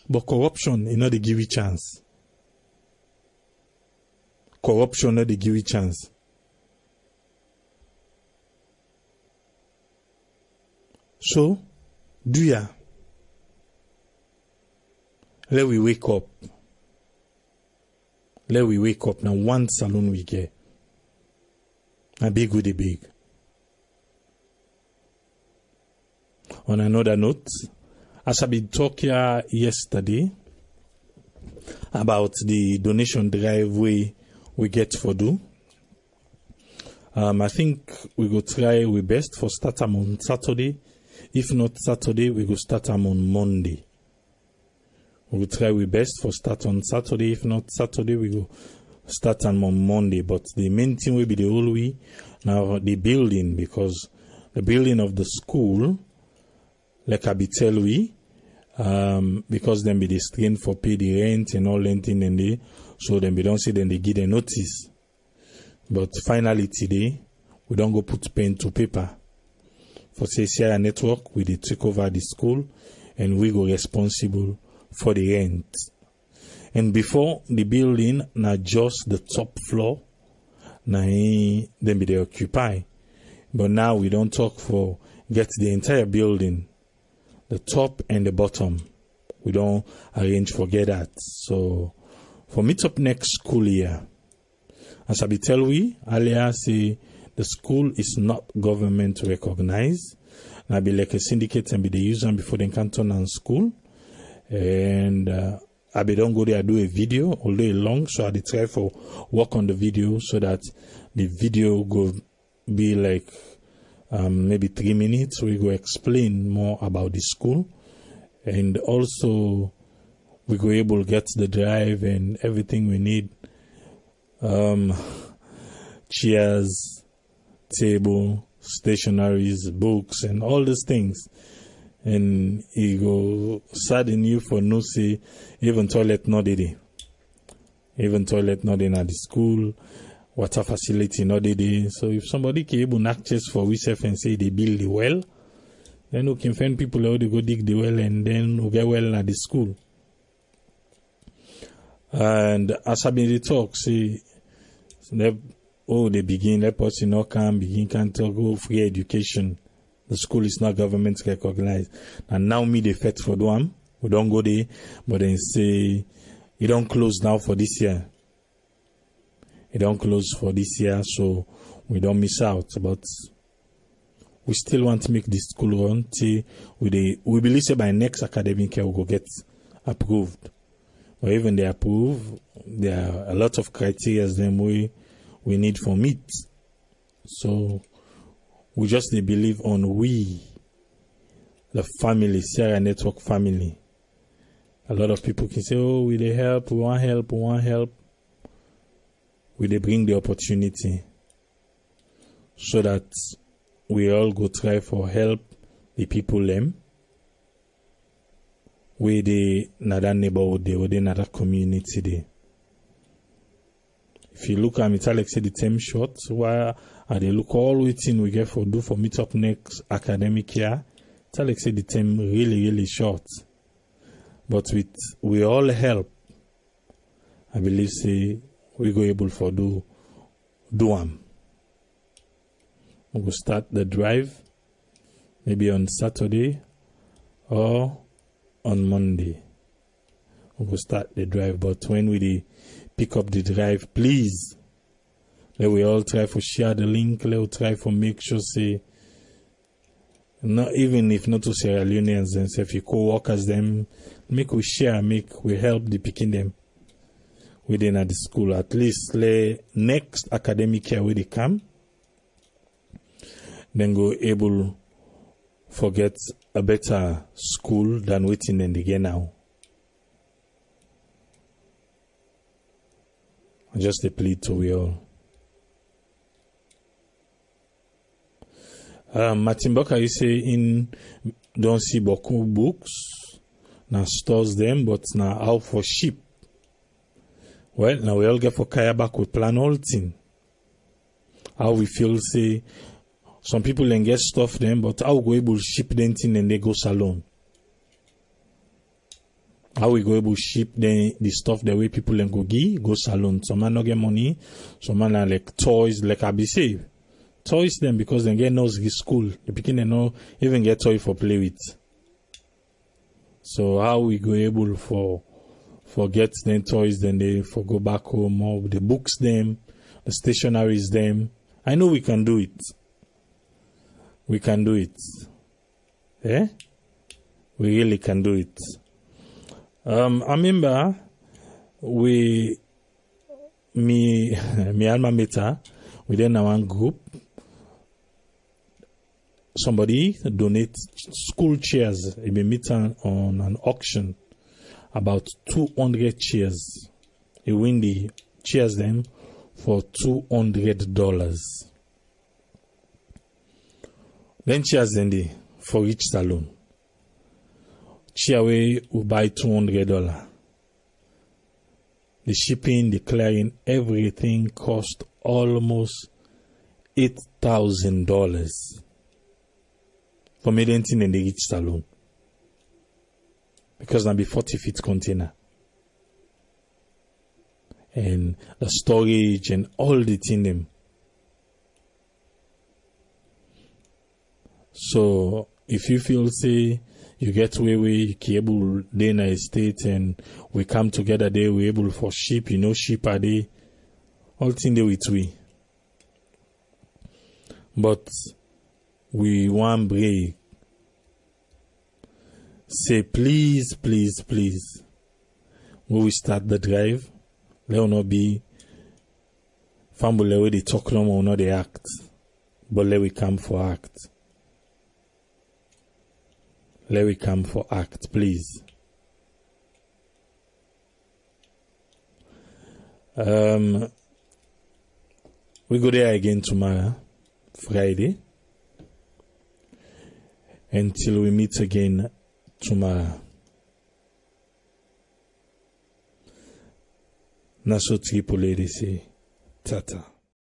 S1: But corruption, you know, they give you chance. Corruption, they give you chance. So, do ya? Let we wake up. Let we wake up. Now one Salone we get. A big with the big. On another note, as I been talking yesterday about the donation drive we get for do. I think we go try we best for start them on Saturday. If not Saturday, we go start them on Monday. We will try we best for start on Saturday. If not Saturday, we go start on Monday. But the main thing will be the whole week now the building, because the building of the school, like I be tell we, because then be the strain for pay the rent and all that thing, and they so then we don't see then they give a notice. But finally today we don't go put pen to paper. For CCI network, we did take over the school and we go responsible for the rent. And before the building, not just the top floor, then be they occupy. But now we don't talk for get the entire building, the top and the bottom. We don't arrange for get that. So for meet up next school year, as I be tell we earlier say the school is not government recognized. Now be like a syndicate and be the user before they can turn on school. And I be don't go there do a video all day long, so I dey try for work on the video so that the video go be like maybe 3 minutes. We go explain more about the school, and also we go able to get the drive and everything we need. Chairs, table, stationaries, books, and all these things. And he go sadden you for no say even toilet not there. Even toilet not in at the school, water facility not there. So if somebody can able access for yourself and say they build the well, then we can find people how to go dig the well and then we get well at the school. And as I been the talk, say they begin, let person not come begin can talk free education. The school is not government recognized. And now me the fet for them. We don't go there, but then say it don't close now for this year. It don't close for this year, so we don't miss out. But we still want to make this school run till we believe say by next academic year we go get approved. But even they approve, there are a lot of criteria them we need for meet. So we just believe on we, the family, Sierra Network family. A lot of people can say, oh, we they help, we want help, we want help. We they bring the opportunity so that we all go try for help the people them. We the another neighborhood there, we the another community there. If you look at me, Alex say the term short, why are they look all waiting we get for do for meet up next academic year? Alex say the term really short. But with we all help, I believe say we go able for do them. We go start the drive maybe on Saturday or on Monday. We go start the drive, but when we pick up the drive, please, let we all try for share the link. Let we try for make sure say, not even if not to Sierra Leoneans and say if you co-workers them, make we share, make we help the picking them within at the school. At least let next academic year where they come, then go able forget a better school than waiting in the game now. Just a plea to we all. Martin Boka, you say in don't see beaucoup books, now stores them, but now out for ship. Well, now we all get for kaya back, we plan all thing. How we feel say some people then get stuff them, but how we go able to ship them thing and they go salon. How we go able to ship the stuff the way people then go salon. Some man not get money, some man are like toys, like I be say. Toys them because they get nursery school. The picking they no even get toy for play with. So how we go able for get them toys, then they for go back home, or the books them, the stationaries them. I know we can do it. We can do it. Eh? We really can do it. I remember me and my meta, we then one group. Somebody donate school chairs. It be meeting on an auction. About 200 chairs. He win the chairs them for $200. Then chairs them the for each salon. Chair we buy $200. The shipping, the clearing, everything cost almost $8,000 for medicine in the each salon. Because now be 40 feet container. And the storage and all the thing them. So if you feel say you get away with able day in a state and we come together there, we able for ship, ship are they all thing there with we. But we want break. Say please, please, please. When we start the drive, let us not be family where they talk no more, not they act. But let we come for act. Let we come for act, please. We go there again tomorrow, Friday. Until we meet again tomorrow. Naso Tripoli, they say, Tata.